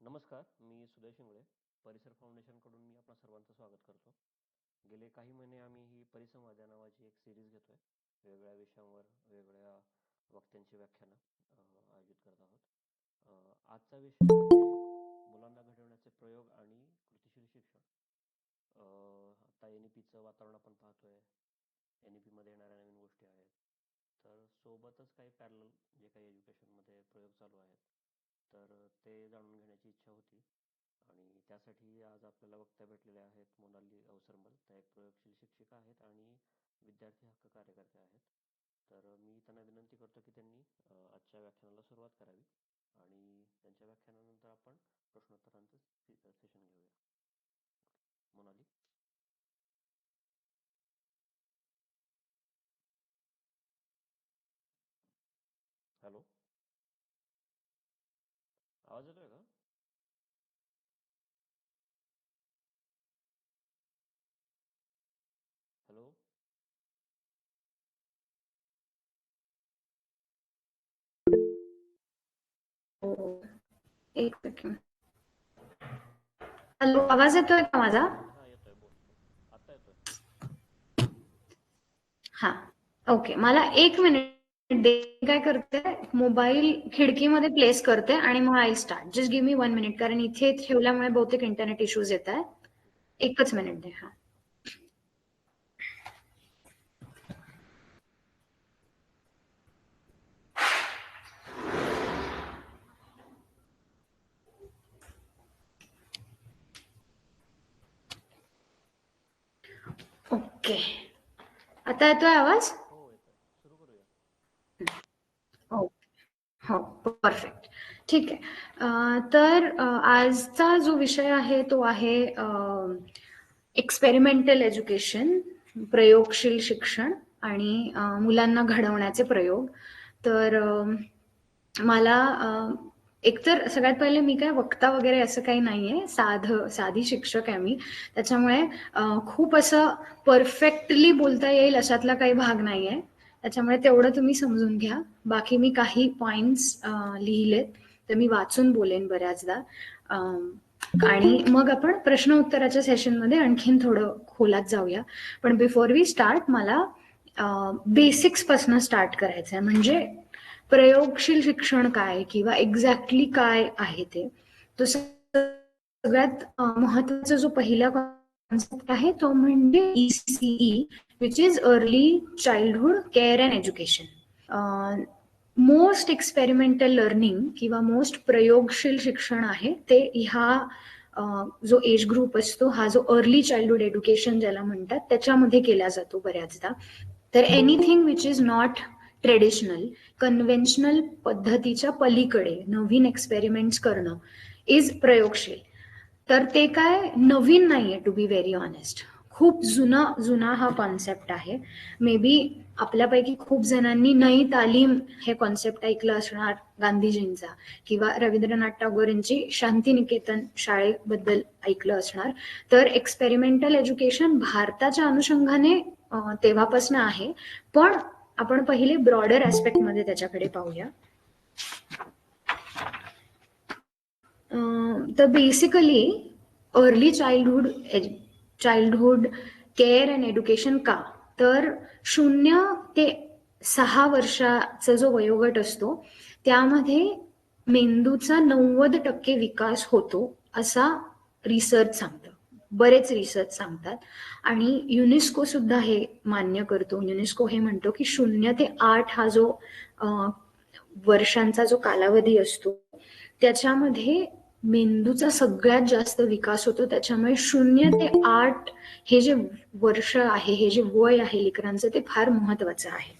नमस्कार, मी सुदय शिंगळे. परिसर फाउंडेशनकडून मी आपणा सर्वांचं स्वागत करतो. गेले काही महिने आम्ही ही परिसंवाद या नावाची एक सिरीज घेतोय. वेगवेगळ्या विषयांवर वेगवेगळ्या वक्त्यांची व्याख्यानं आयोजित करत आहोत. आजचा विषय आहे मुलांना घडवण्याचे प्रयोग आणि कृतीशील शिक्षण. आता NEPचं वातावरण आपण पाहतोय. NEP मध्ये येणाऱ्या नवीन गोष्टी आहेत. तर सोबतच काही पॅरलल जे काही एज्युकेशनमध्ये प्रयोग चालू आहेत, तर ते जाणून घेण्याची इच्छा होती. आणि त्यासाठी आज आपल्याला वक्त्या भेटलेल्या आहेत मोनाली अवसरमल. त्या एक प्रयोगशील शिक्षिका आहेत आणि विद्यार्थी हक्क कार्यकर्त्या आहेत. तर मी त्यांना विनंती करतो की त्यांनी आजच्या व्याख्यानाला सुरुवात करावी आणि त्यांच्या व्याख्यानानंतर आपण प्रश्नोत्तरांचं सेशन घेऊया. मोनाली. हॅलो, आवाज येतोय का? हॅलो. एक सेकंड. हॅलो, आवाज येतोय का माझा? हा, येतोय. बोल. आता येतोय. हा, ओके. मला 1 मिनिट दे. काय करते, मोबाईल खिडकीमध्ये प्लेस करते आणि मग I start. Just give me 1 minute, कारण इथे ठेवल्यामुळे बहुतेक इंटरनेट इश्यूज येत आहेत. ठीक आहे. एकच मिनिट दे. हा, ओके. आता येतोय आवाज? हो, येतोय. सुरू करूया. हो हो, परफेक्ट. ठीक आहे. तर आजचा जो विषय आहे तो आहे एक्सपेरिमेंटल एज्युकेशन, प्रयोगशील शिक्षण आणि मुलांना घडवण्याचे प्रयोग. तर मला एकतर सगळ्यात पहिले, मी काय वक्ता वगैरे असं काही नाहीये, साधी शिक्षक आहे मी. त्याच्यामुळे खूप असं परफेक्टली बोलता येईल अशातला काही भाग नाहीये. त्याच्यामुळे तेवढं तुम्ही समजून घ्या. बाकी मी काही पॉइंट्स लिहिलेत, तर मी वाचून बोलेन बऱ्याचदा. आणि मग आपण प्रश्न उत्तराच्या सेशनमध्ये आणखीन थोडं खोलात जाऊया. पण बिफोर वी स्टार्ट, मला बेसिक्स पासून स्टार्ट करायचं आहे. म्हणजे प्रयोगशील शिक्षण काय किंवा एक्झॅक्टली काय आहे ते. तो सगळ्यात महत्वाचा जो पहिला कॉन्सेप्ट आहे तो म्हणजे ECE, which is early childhood care and education. Most experimental learning किंवा मोस्ट प्रयोगशील शिक्षण आहे ते ह्या जो एज ग्रुप असतो, हा जो अर्ली चाइल्डहुड एज्युकेशन ज्याला म्हणतात, त्याच्यामध्ये केला जातो बऱ्याचदा. तर anything which is not traditional, conventional पद्धतीच्या पलीकडे नवीन एक्सपेरिमेंट्स करणं इज प्रयोगशील. तर ते काय नवीन नाहीये, टू बी व्हेरी ऑनेस्ट. खूप जुना हा कॉन्सेप्ट आहे. मे बी आपल्यापैकी खूप जणांनी नई तालीम हे कॉन्सेप्ट ऐकलं असणार गांधीजींचा, किंवा रवींद्रनाथ टागोर यांची शांतिनिकेतन शाळेबद्दल ऐकलं असणार. तर एक्सपेरिमेंटल एज्युकेशन भारताच्या अनुषंगाने तेव्हापासून आहे. पण आपण पहिले ब्रॉडर ऍस्पेक्ट मध्ये त्याच्याकडे पाहूया. तर basically early childhood care and education का, तर 0 ते 6 वर्षाचा जो वयोगट असतो त्यामध्ये मेंदूचा 90% विकास होतो असा रिसर्च सांगतं. बरेच रिसर्च सांगतात आणि युनेस्को सुद्धा हे मान्य करतो. युनेस्को हे म्हणतो की 0 ते 8 हा जो वर्षांचा जो कालावधी असतो त्याच्यामध्ये मेंदूचा सगळ्यात जास्त विकास होतो. त्याच्यामुळे 0 ते 8 हे जे वर्ष आहे, हे जे वय आहे लेकरांचं, ते फार महत्वाचं आहे.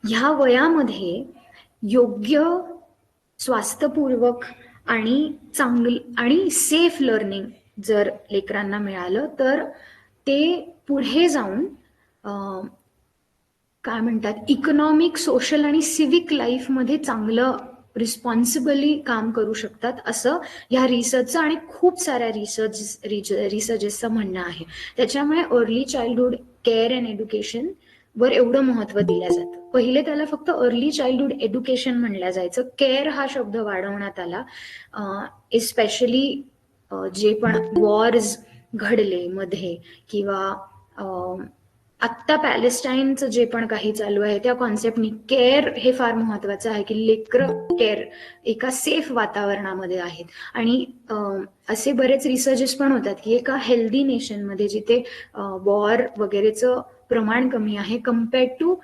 ह्या वयामध्ये योग्य, स्वास्थ्यपूर्वक आणि चांगलं आणि सेफ लर्निंग जर लेकरांना मिळालं तर ते पुढे जाऊन काय म्हणतात, इकॉनॉमिक, सोशल आणि सिव्हिक लाईफमध्ये चांगलं रिस्पॉन्सिबली काम करू शकतात, असं ह्या रिसर्चचं आणि खूप साऱ्या रिसर्चेसचं म्हणणं आहे. त्याच्यामुळे early childhood care and education वर एवढं महत्व दिलं जातं. पहिले त्याला फक्त अर्ली चाइल्डहुड एज्युकेशन म्हणलं जायचं. केअर हा शब्द वाढवण्यात आला. एस्पेशली जे पण वॉर्स घडले मध्ये किंवा आत्ता पॅलेस्टाईनचं जे पण काही चालू आहे त्या कॉन्सेप्टनी केअर हे फार महत्वाचं आहे की लेकरं केअर एका सेफ वातावरणामध्ये आहेत. आणि असे बरेच रिसर्चेस पण होतात की एका हेल्दी नेशनमध्ये जिथे वॉर वगैरेचं प्रमाण कमी आहे कम्पेअर्ड टू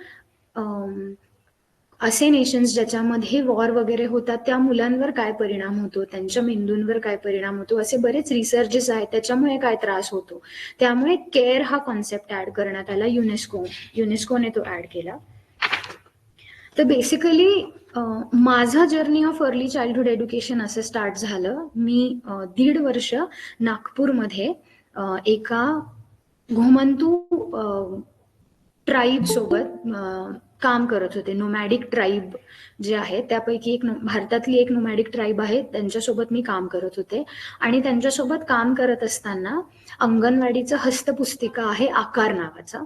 असे नेशन्स ज्याच्यामध्ये वॉर वगैरे होतात त्या मुलांवर काय परिणाम होतो, त्यांच्या मेंदूंवर काय परिणाम होतो, असे बरेच रिसर्चेस आहेत त्याच्यामुळे काय त्रास होतो. त्यामुळे केअर हा कॉन्सेप्ट ऍड करण्यात आला. युनेस्कोने तो ऍड केला. तर बेसिकली माझा journey of early childhood education असं स्टार्ट झालं. मी 1.5 वर्ष नागपूरमध्ये एका घुमंतू ट्राईब सोबत काम करत होते. नोमॅडिक ट्राईब जे आहे त्यापैकी एक भारतातली एक नोमॅडिक ट्राईब आहे, त्यांच्यासोबत मी काम करत होते. आणि त्यांच्यासोबत काम करत असताना अंगणवाडीचं हस्तपुस्तिका आहे आकार नावाचा,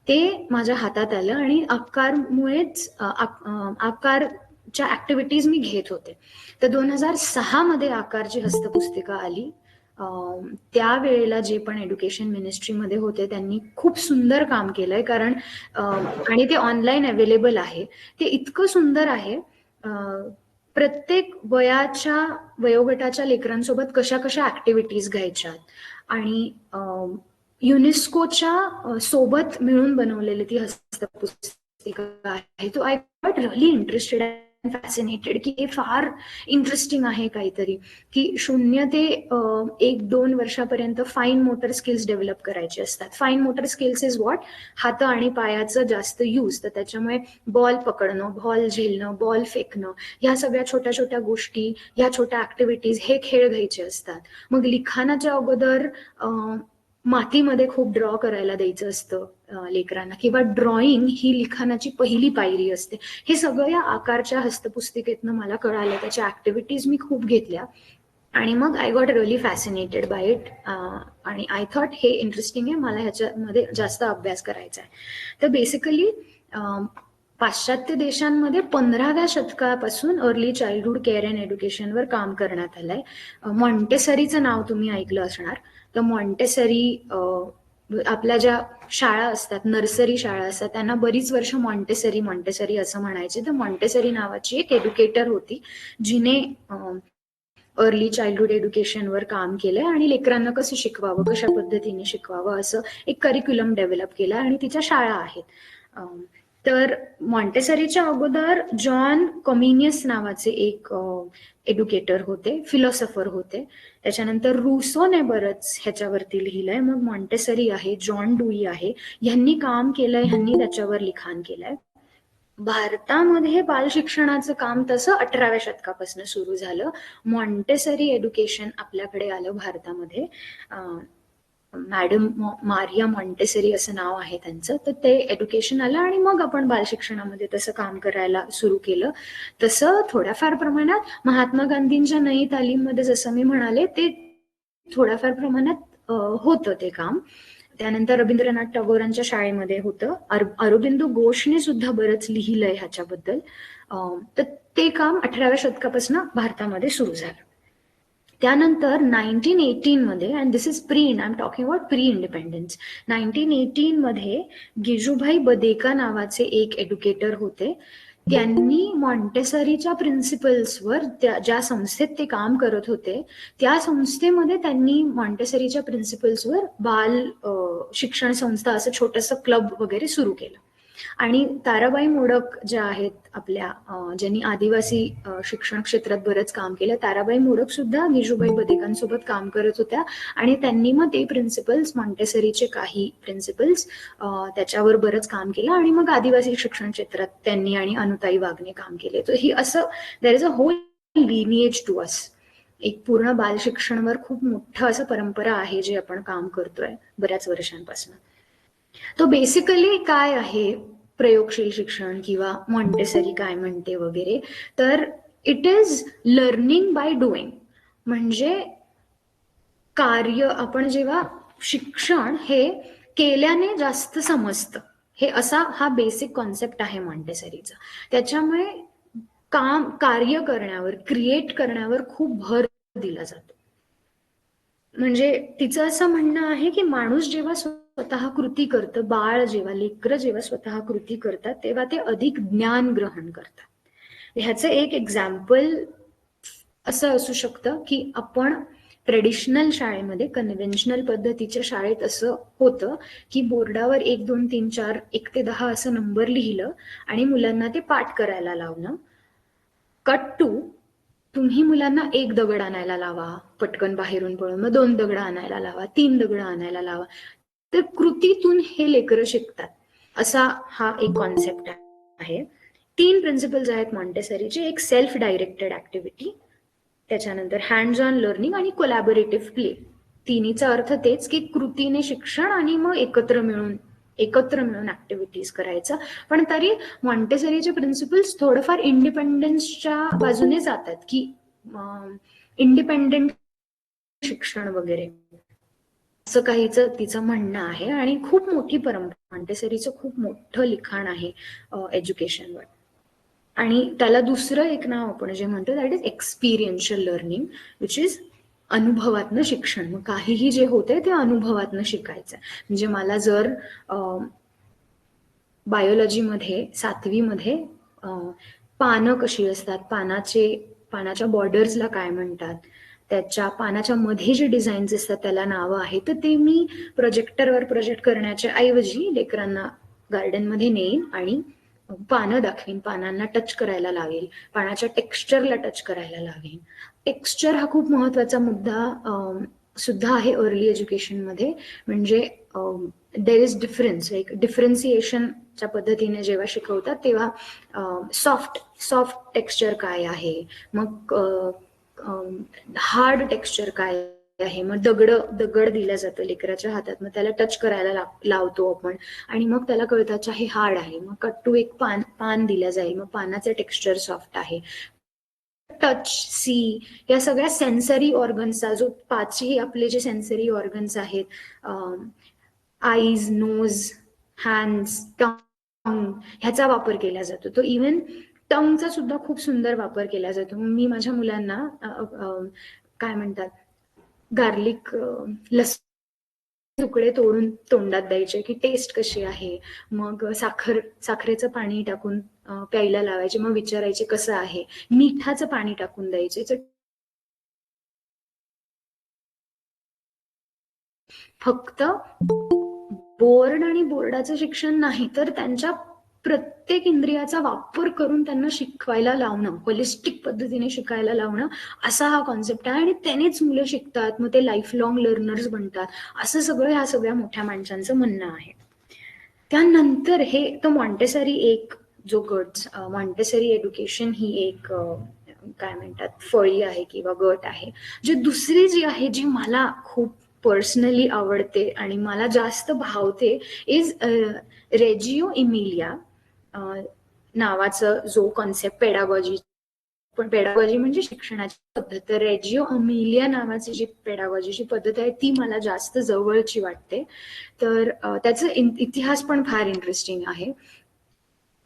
ते माझ्या हातात आलं आणि आकारमुळेच आकारच्या ऍक्टिव्हिटीज मी घेत होते. तर 2006 मध्ये आकारची हस्तपुस्तिका आली. त्यावेळेला जे पण एज्युकेशन मिनिस्ट्रीमध्ये होते त्यांनी खूप सुंदर काम केलंय, कारण आणि ते ऑनलाईन अवेलेबल आहे. ते इतकं सुंदर आहे. प्रत्येक वयोगटाच्या लेकरांसोबत कशा कशा ऍक्टिव्हिटीज घ्यायच्यात आणि युनेस्कोच्या सोबत मिळून बनवलेली ती हस्तपुस्तिका आहे. तो I got really interested and fascinated की हे फार इंटरेस्टिंग आहे काहीतरी, की 0 ते 1-2 वर्षापर्यंत फाईन मोटर स्किल्स डेव्हलप करायचे असतात. Fine motor skills is what, हात आणि पायाचं जास्त यूज. तर त्याच्यामुळे बॉल पकडणं, बॉल झेलणं, बॉल फेकणं, ह्या सगळ्या छोट्या छोट्या गोष्टी, ह्या छोट्या ऍक्टिव्हिटीज, हे खेळ घ्यायचे असतात. मग लिखाणाच्या अगोदर मातीमध्ये खूप ड्रॉ करायला द्यायचं असतं लेकरांना, किंवा ड्रॉइंग ही लिखाणाची पहिली पायरी असते. हे सगळं या आकारच्या हस्तपुस्तिकेतनं मला कळालं. त्याच्या ऍक्टिव्हिटीज मी खूप घेतल्या आणि मग I got really fascinated by it. आणि आय थॉट हे इंटरेस्टिंग आहे, मला ह्याच्यामध्ये जास्त अभ्यास करायचा आहे. तर बेसिकली पाश्चात्य देशांमध्ये 15व्या शतकापासून अर्ली चाइल्डहुड केअर अँड एज्युकेशनवर काम करण्यात आलंय. मॉन्टेसरीचं नाव तुम्ही ऐकलं असणार. तर मॉन्टेसरी आपल्या ज्या शाळा असतात, नर्सरी शाळा असतात, त्यांना बरीच वर्ष मॉन्टेसरी असं म्हणायचे. तर मॉन्टेसरी नावाची एक एज्युकेटर होती जिने अर्ली चाइल्डहुड एज्युकेशनवर काम केलंय आणि लेकरांना कसं शिकवावं, कशा पद्धतीने शिकवावं असं एक करिक्युलम डेव्हलप केला आणि तिच्या शाळा आहेत. तर मॉन्टेसरीच्या अगोदर जॉन कॉमिनियस नावाचे एक एज्युकेटर होते, फिलॉसॉफर होते. त्याच्यानंतर रुसोने बरंच ह्याच्यावरती लिहिलंय. मग मॉन्टेसरी आहे, जॉन डुई आहे, ह्यांनी काम केलंय, ह्यांनी त्याच्यावर लिखाण केलंय. भारतामध्ये बाल शिक्षणाचं काम तसं 18व्या शतकापासून सुरू झालं. मॉन्टेसरी एज्युकेशन आपल्याकडे आलं भारतामध्ये. मॅडम मारिया मॉन्टेसरी असं नाव आहे त्यांचं. तर ते एज्युकेशन आलं आणि मग आपण बाल शिक्षणामध्ये तसं काम करायला सुरू केलं. तसं थोड्याफार प्रमाणात महात्मा गांधींच्या नई तालीममध्ये जसं मी म्हणाले ते थोड्याफार प्रमाणात होतं ते काम. त्यानंतर रवींद्रनाथ टागोरांच्या शाळेमध्ये होतं. अरबिंदो घोषने सुद्धा बरंच लिहिलंय ह्याच्याबद्दल. तर ते काम 18व्या शतकापासून भारतामध्ये सुरू झालं. त्यानंतर 1918 मध्ये, and this is I am talking about pre independence, 1918 मध्ये गिजूभाई बदेका नावाचे एक एज्युकेटर होते. त्यांनी मॉन्टेसरीच्या प्रिन्सिपल्सवर ज्या संस्थेत ते काम करत होते त्या संस्थेमध्ये त्यांनी मॉन्टेसरीच्या प्रिन्सिपल्सवर बाल शिक्षण संस्था असं छोटंसं क्लब वगैरे सुरू केलं. आणि ताराबाई मोडक ज्या आहेत आपल्या, ज्यांनी आदिवासी शिक्षण क्षेत्रात बरंच काम केलं, ताराबाई मोडक सुद्धा गिजूभाई बदेकांसोबत काम करत होत्या आणि त्यांनी मग ते प्रिन्सिपल्स, मॉन्टेसरीचे काही प्रिन्सिपल्स, त्याच्यावर बरंच काम केलं. आणि मग आदिवासी शिक्षण क्षेत्रात त्यांनी आणि अनुताई वाघने काम केले. तर ही असं there is a whole lineage to us. एक पूर्ण बाल शिक्षणावर खूप मोठं असं परंपरा आहे जे आपण काम करतोय बऱ्याच वर्षांपासून. तो बेसिकली काय आहे प्रयोगशील शिक्षण किंवा मॉन्टेसरी काय म्हणते वगैरे, तर it is learning by doing. म्हणजे कार्य, आपण जेव्हा शिक्षण हे केल्याने जास्त समजतं हे असा हा बेसिक कॉन्सेप्ट आहे मॉन्टेसरीचा. त्याच्यामुळे कार्य करण्यावर, क्रिएट करण्यावर खूप भर दिला जातो. म्हणजे तिचं असं म्हणणं आहे की माणूस जेव्हा स्वतः कृती करतं, बाळ जेव्हा, लेकरं जेव्हा स्वतः कृती करतात, तेव्हा ते अधिक ज्ञान ग्रहण करतात. ह्याचं एक एक्झाम्पल असं असू शकतं की आपण ट्रेडिशनल शाळेमध्ये, कन्व्हेन्शनल पद्धतीच्या शाळेत असं होतं की बोर्डावर 1, 2, 3, 4, 1 ते 10 असं नंबर लिहिलं आणि मुलांना ते पाठ करायला लावणं. कट टू, तुम्ही मुलांना 1 दगड आणायला लावा पटकन बाहेरून पळून, मग 2 दगड आणायला लावा, 3 दगड आणायला लावा. तर कृतीतून हे लेकरं शिकतात, असा हा एक कॉन्सेप्ट आहे. 3 प्रिन्सिपल्स आहेत मॉन्टेसरीचे. एक सेल्फ डायरेक्टेड ऍक्टिव्हिटी, त्याच्यानंतर हँड्स ऑन लर्निंग आणि कोलॅबोरेटिव्ह प्ले. तिन्हीचा अर्थ तेच की कृतीने शिक्षण आणि मग एकत्र मिळून ऍक्टिव्हिटीज करायचं. पण तरी मॉन्टेसरीचे प्रिन्सिपल्स थोडंफार इंडिपेंडन्सच्या बाजूने जातात की इंडिपेंडेंट शिक्षण वगैरे, असं काहीच तिचं म्हणणं आहे. आणि खूप मोठी परंपरा, मॉन्टेसरीचं खूप मोठं लिखाण आहे एज्युकेशनवर. आणि त्याला दुसरं एक नाव आपण जे म्हणतो that is experiential learning, which is अनुभवातनं शिक्षण. मग काहीही जे होतंय ते अनुभवातनं शिकायचं. म्हणजे मला जर बायोलॉजीमध्ये 7वी मध्ये पानं कशी असतात, पानाच्या बॉर्डर्सला काय म्हणतात, त्याच्या पानाच्या मध्ये जे डिझाईन्स असतात त्याला नावं आहेत, तर ते मी प्रोजेक्टरवर प्रोजेक्ट करण्याच्या ऐवजी लेकरांना गार्डनमध्ये नेईन आणि पानं दाखवीन, पानांना टच करायला लावेल, पानाच्या टेक्स्चरला टच करायला लावेन. टेक्स्चर हा खूप महत्वाचा मुद्दा सुद्धा आहे अर्ली एज्युकेशनमध्ये. म्हणजे देर इज डिफरन्स, लाईक डिफरन्सिएशनच्या पद्धतीने जेव्हा शिकवतात तेव्हा सॉफ्ट टेक्स्चर काय आहे, मग हार्ड टेक्स्चर काय आहे, मग दगड दिलं जातं लेकराच्या हातात, मग त्याला टच करायला लावतो आपण आणि मग त्याला कळतं अच्छा हे हार्ड आहे. मग कट टू एक पान दिलं जाईल, मग पानाचे टेक्स्चर सॉफ्ट आहे. टच, सी, या सगळ्या सेन्सरी ऑर्गन्सचा जो 5ही आपले जे सेन्सरी ऑर्गन्स आहेत, आईज, नोज, हँड्स, टंग, ह्याचा वापर केला जातो. तो इव्हन टंगचा सुद्धा खूप सुंदर वापर केला जातो. मी माझ्या मुलांना काय म्हणतात, गार्लिक, लसूण तुकडे तोडून तोंडात द्यायचे की टेस्ट कशी आहे, मग साखरेचं पाणी टाकून प्यायला लावायचे, मग विचारायचे कसं आहे, मिठाचं पाणी टाकून द्यायचे. फक्त बोर्ड आणि बोर्डाचं शिक्षण नाही, तर त्यांच्या प्रत्येक इंद्रियाचा वापर करून त्यांना शिकवायला लावणं, होलिस्टिक पद्धतीने शिकायला लावणं, असा हा कॉन्सेप्ट आहे. आणि त्यानेच मुलं शिकतात, मग ते लाईफ लॉंग लर्नर्स बनतात, असं सगळं ह्या सगळ्या मोठ्या माणसांचं म्हणणं आहे. त्यानंतर हे तो मॉन्टेसरी एक जो गट, मॉन्टेसरी एज्युकेशन ही एक काय म्हणतात फळी आहे किंवा गट आहे. जी दुसरी जी आहे, जी मला खूप पर्सनली आवडते आणि मला जास्त भावते, इज रेजिओ इमिलिया नावाचं जो कॉन्सेप्ट पेडागॉजी, पण पेडागॉजी म्हणजे शिक्षणाची पद्धत, तर रेजिओ इमिलिया नावाची जी पेडागॉजीची पद्धत आहे ती मला जास्त जवळची वाटते. तर त्याचा इतिहास पण फार इंटरेस्टिंग आहे.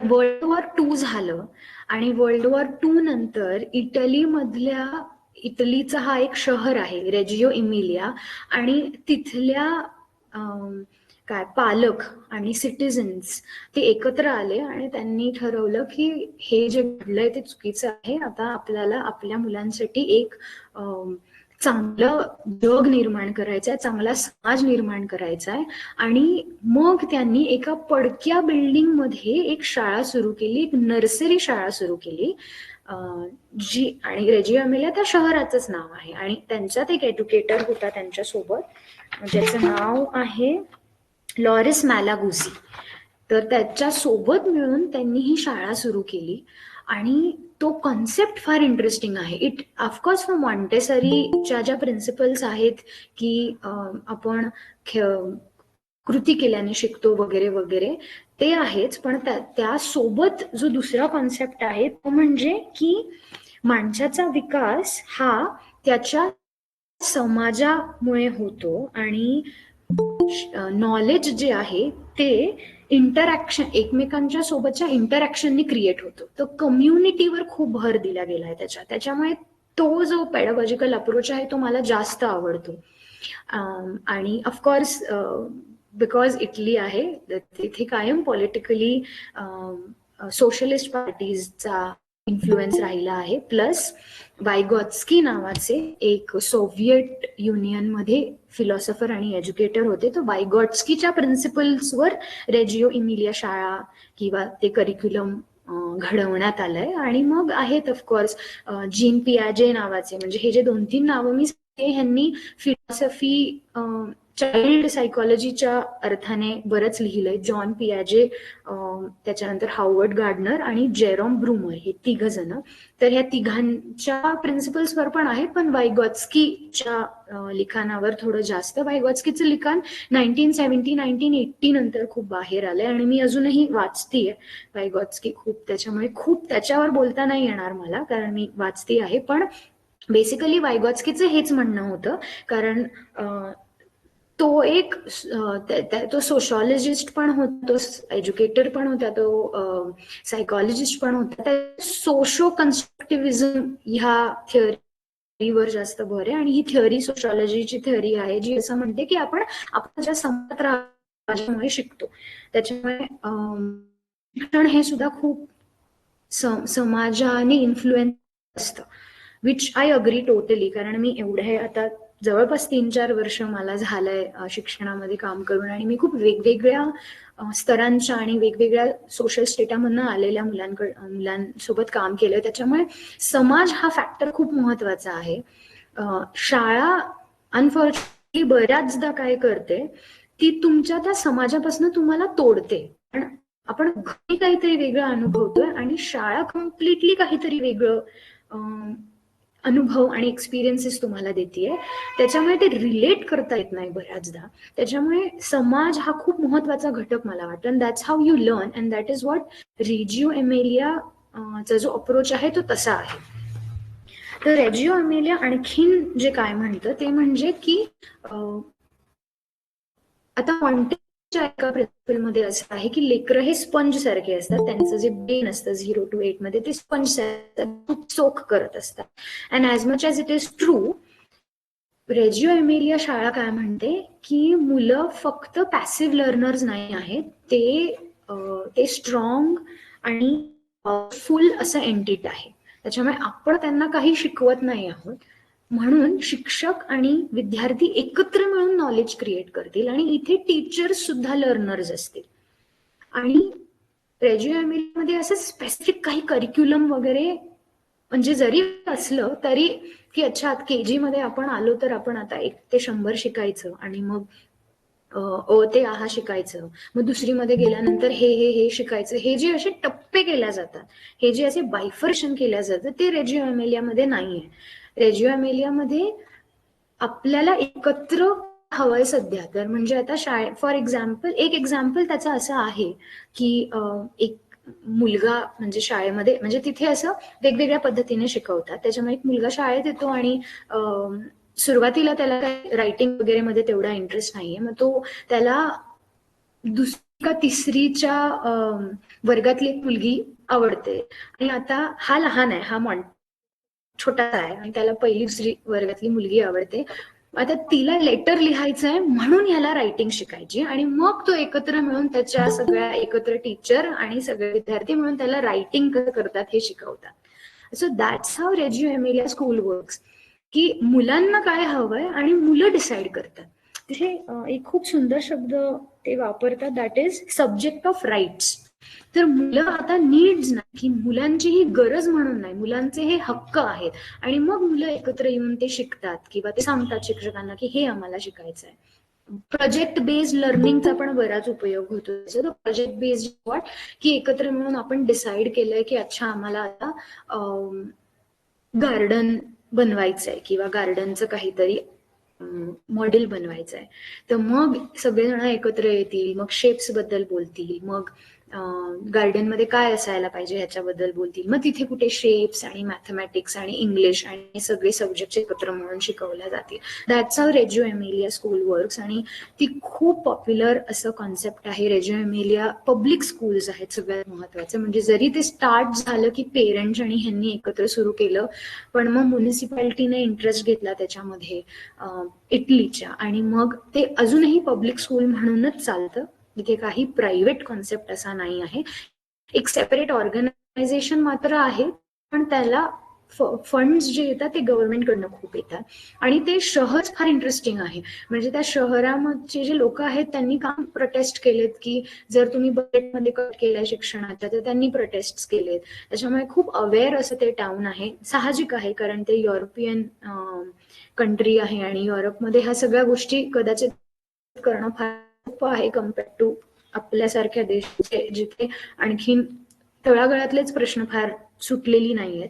वर्ल्ड वॉर 2 झालं आणि वर्ल्ड वॉर 2 नंतर इटलीचा हा एक शहर आहे रेजिओ इमिलिया, आणि तिथल्या काय पालक आणि सिटिझन्स ते एकत्र आले आणि त्यांनी ठरवलं की हे जे घडलंय ते चुकीचं आहे, आता आपल्याला आपल्या मुलांसाठी एक चांगलं जग निर्माण करायचं आहे, चांगला समाज निर्माण करायचा आहे. आणि मग त्यांनी एका पडक्या बिल्डिंग मध्ये एक शाळा सुरू केली, एक नर्सरी शाळा सुरू केली, जी, आणि रेजिओ इमिलिया त्या शहराचंच नाव आहे. आणि त्यांच्यात एक एज्युकेटर होता त्यांच्यासोबत, ज्याचं नाव आहे लॉरिस मॅलागुसी. तर त्याच्या सोबत मिळून त्यांनी ही शाळा सुरू केली. आणि तो कॉन्सेप्ट फार इंटरेस्टिंग आहे. इट ऑफकोर्स मॉन्टेसरीच्या ज्या प्रिन्सिपल्स आहेत की आपण कृती केल्याने शिकतो वगैरे वगैरे, ते आहेच, पण त्यासोबत जो दुसरा कॉन्सेप्ट आहे तो म्हणजे की माणसाचा विकास हा त्याच्या समाजामुळे होतो. आणि नॉलेज जे आहे ते इंटरॅक्शन, एकमेकांच्या सोबतच्या इंटरॅक्शननी क्रिएट होतो. तर कम्युनिटीवर खूप भर दिला गेलाय त्याच्यामुळे तो जो पेडागॉजिकल अप्रोच आहे तो मला जास्त आवडतो. आणि ऑफकोर्स बिकॉज इटली आहे, तिथे कायम पॉलिटिकली सोशलिस्ट पार्टीजचा इन्फ्लुएन्स राहिला आहे. प्लस वायगॉत्स्की नावाचे एक सोव्हिएट युनियनमध्ये फिलॉसॉफर आणि एज्युकेटर होते. तर वायगॉट्स्कीच्या प्रिन्सिपल्सवर रेजिओ इमिलिया शाळा किंवा ते करिक्युलम घडवण्यात आलंय. आणि मग आहेत ऑफकोर्स जीन पियाजे नावाचे, म्हणजे हे जे 2-3 नावं मी सांगते ह्यांनी फिलॉसॉफी, चाइल्ड सायकॉलॉजीच्या अर्थाने बरंच लिहिलंय. जॉन पियाजे, त्याच्यानंतर हार्वर्ड गार्डनर आणि जेरोम ब्रूमर, हे 3 जण. तर ह्या तिघांच्या प्रिन्सिपल्सवर पण आहेत, पण वायगॉत्स्कीच्या लिखाणावर थोडं जास्त. वायगॉत्स्कीचं लिखाण 1970-1980 नंतर खूप बाहेर आलंय आणि मी अजूनही वाचतीये वायगॉत्स्की खूप. त्याच्यामुळे खूप त्याच्यावर बोलता नाही येणार मला, कारण मी वाचती आहे. पण बेसिकली वायगॉत्स्कीचं हेच म्हणणं होतं, कारण तो एक तो सोशॉलॉजिस्ट पण होता, तो एज्युकेटर पण होता, तो सायकॉलॉजिस्ट पण होता. सोशो कन्स्ट्रक्टिव्हिझम ह्या थिअरीवर जास्त भर आहे. आणि ही थिअरी सोशॉलॉजीची थिअरी आहे जी असं म्हणते की आपण ज्या समाजात राहण्यामुळे शिकतो. त्याच्यामुळे शिक्षण हे सुद्धा खूप समाजाने इन्फ्लुएन्स असतं, विच आय अग्री टोटली. कारण मी एवढे आता जवळपास 3-4 वर्ष मला झालंय शिक्षणामध्ये काम करून, आणि मी खूप वेगवेगळ्या स्तरांच्या आणि वेगवेगळ्या सोशल स्टेटामधनं आलेल्या मुलांसोबत काम केलं. त्याच्यामुळे समाज हा फॅक्टर खूप महत्वाचा आहे. शाळा अनफॉर्च्युनेटली बऱ्याचदा काय करते, ती तुमच्या त्या समाजापासून तुम्हाला तोडते. पण आपण घरी काहीतरी वेगळं अनुभवतोय आणि शाळा कम्प्लिटली काहीतरी वेगळं अनुभव आणि एक्सपिरियन्सेस तुम्हाला देतीये. त्याच्यामुळे ते रिलेट करता येत नाही बऱ्याचदा. त्याच्यामुळे समाज हा खूप महत्वाचा घटक मला वाटतं. And that's how you learn, and that is what Reggio Emilia चा जो अप्रोच आहे तो तसा आहे. तर रेजिओ एमेलिया आणखीन जे काय म्हणतं ते म्हणजे की आता मॉन्टेच्या एका प्रिन्सिपलमध्ये असं आहे की लेकरं हे स्पंज सारखे असतात. त्यांचं जे ब्रेन असतं 0 to 8 मध्ये ते स्पंज खूप चोख करत असतात. And as much as it is true, Reggio Emilia शाळा काय म्हणते की मुलं फक्त पॅसिव्ह लर्नर्स नाही आहेत, ते स्ट्रॉंग आणि फुल असं एंटिटी आहे. त्याच्यामुळे आपण त्यांना काही शिकवत नाही आहोत, म्हणून शिक्षक आणि विद्यार्थी एकत्र मिळून नॉलेज क्रिएट करतील. आणि इथे टीचर्स सुद्धा लर्नर्स असतील. आणि रेजिओ एमेलियामध्ये असं स्पेसिफिक काही करिक्युलम वगैरे म्हणजे जरी असलं तरी की अच्छा केजी मध्ये आपण आलो तर आपण आता 1 ते 100 शिकायचं, आणि मग अ ते आहा शिकायचं, मग दुसरीमध्ये गेल्यानंतर हे हे हे शिकायचं. हे जे असे टप्पे केल्या जातात, हे जे असे बायफर्शन केल्या जातं, ते रेजिओ एमेलियामध्ये नाहीये. रेजिओ एमेलियामध्ये आपल्याला एकत्र हवंय सध्या तर. म्हणजे आता फॉर एक्झाम्पल, एक एक्झाम्पल त्याचा असं आहे की एक मुलगा म्हणजे शाळेमध्ये, म्हणजे तिथे असं वेगवेगळ्या पद्धतीने शिकवतात. त्याच्यामुळे एक मुलगा शाळेत येतो आणि सुरुवातीला त्याला काही रायटिंग वगैरे मध्ये तेवढा इंटरेस्ट नाहीये. मग तो त्याला 2री का 3रीच्या वर्गातली एक मुलगी आवडते, आणि आता हा लहान आहे, हा छोटासा आहे, आणि त्याला 1ली-2री वर्गातली मुलगी आवडते. आता तिला लेटर लिहायचं आहे म्हणून ह्याला रायटिंग शिकायची, आणि मग तो एकत्र मिळून त्याच्या सगळ्या एकत्र टीचर आणि सगळे विद्यार्थी मिळून त्याला रायटिंग कसं करतात हे शिकवतात. So that's how Reggio Emilia school works, की मुलांना काय हवंय आणि मुलं डिसाईड करतात. तिथे एक खूप सुंदर शब्द ते वापरतात, that is subject of rights. तर मुलं आता नीड्स नाही, की मुलांची ही गरज म्हणून नाही, मुलांचे हे हक्क आहेत. आणि मग मुलं एकत्र येऊन ते शिकतात किंवा ते सांगतात शिक्षकांना की हे आम्हाला शिकायचं आहे. प्रोजेक्ट बेस्ड लर्निंगचा पण बराच उपयोग होतो. प्रोजेक्ट बेस्ड व्हॉट, की एकत्र मिळून आपण डिसाईड केलंय की अच्छा आम्हाला आता गार्डन बनवायचंय किंवा गार्डनचं काहीतरी मॉडेल बनवायचं आहे. तर मग सगळेजण एकत्र येतील, मग शेप्स बद्दल बोलतील, मग गार्डनमध्ये काय असायला पाहिजे ह्याच्याबद्दल बोलतील. मग तिथे कुठे शेप्स आणि मॅथमॅटिक्स आणि इंग्लिश आणि सगळे सब्जेक्ट एकत्र म्हणून शिकवल्या जातील. That's how Reggio Emilia school works. आणि ती खूप पॉप्युलर असं कॉन्सेप्ट आहे. रेजिओ एमिलिया पब्लिक स्कूल्स आहेत सगळ्यात महत्वाचं म्हणजे. जरी ते स्टार्ट झालं की पेरेंट्स आणि ह्यांनी एकत्र सुरू केलं, पण मग म्युनिसिपॅलिटीने इंटरेस्ट घेतला त्याच्यामध्ये इटलीच्या, आणि मग ते अजूनही पब्लिक स्कूल म्हणूनच चालतं. इथे काही प्रायव्हेट कॉन्सेप्ट असा नाही आहे. एक सेपरेट ऑर्गनायझेशन मात्र आहे, पण त्याला फंड्स जे येतात ते गव्हर्नमेंटकडनं खूप येतात. आणि ते शहर फार इंटरेस्टिंग आहे. म्हणजे त्या शहरामध्ये जे लोक आहेत त्यांनी काम प्रोटेस्ट केलेत की जर तुम्ही बजेटमध्ये कट केलंय शिक्षणाचा, तर त्यांनी प्रोटेस्ट केलेत. त्याच्यामुळे खूप अवेअर असं ते टाउन आहे. साहजिक आहे, कारण ते युरोपियन कंट्री आहे आणि युरोपमध्ये ह्या सगळ्या गोष्टी कदाचित करणं फार सोपं आहे कम्पेअर टू आपल्यासारख्या देश जिथे आणखीन तळागाळातलेच प्रश्न फार सुटलेली नाहीयेत.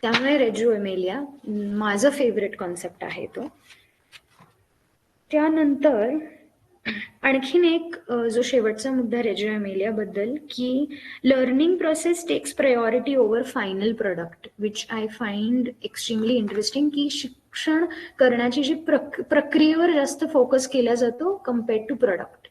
त्यामुळे रेजिओ एमिलिया माझं फेवरेट कॉन्सेप्ट आहे तो. त्यानंतर आणखीन एक जो शेवटचा मुद्दा रेजिओ एमिलिया बद्दल, की learning process takes priority over final product, which I find extremely interesting. की शिक्षण करण्याची जी प्रक्रियेवर जास्त फोकस केला जातो कम्पेअर्ड टू प्रोडक्ट.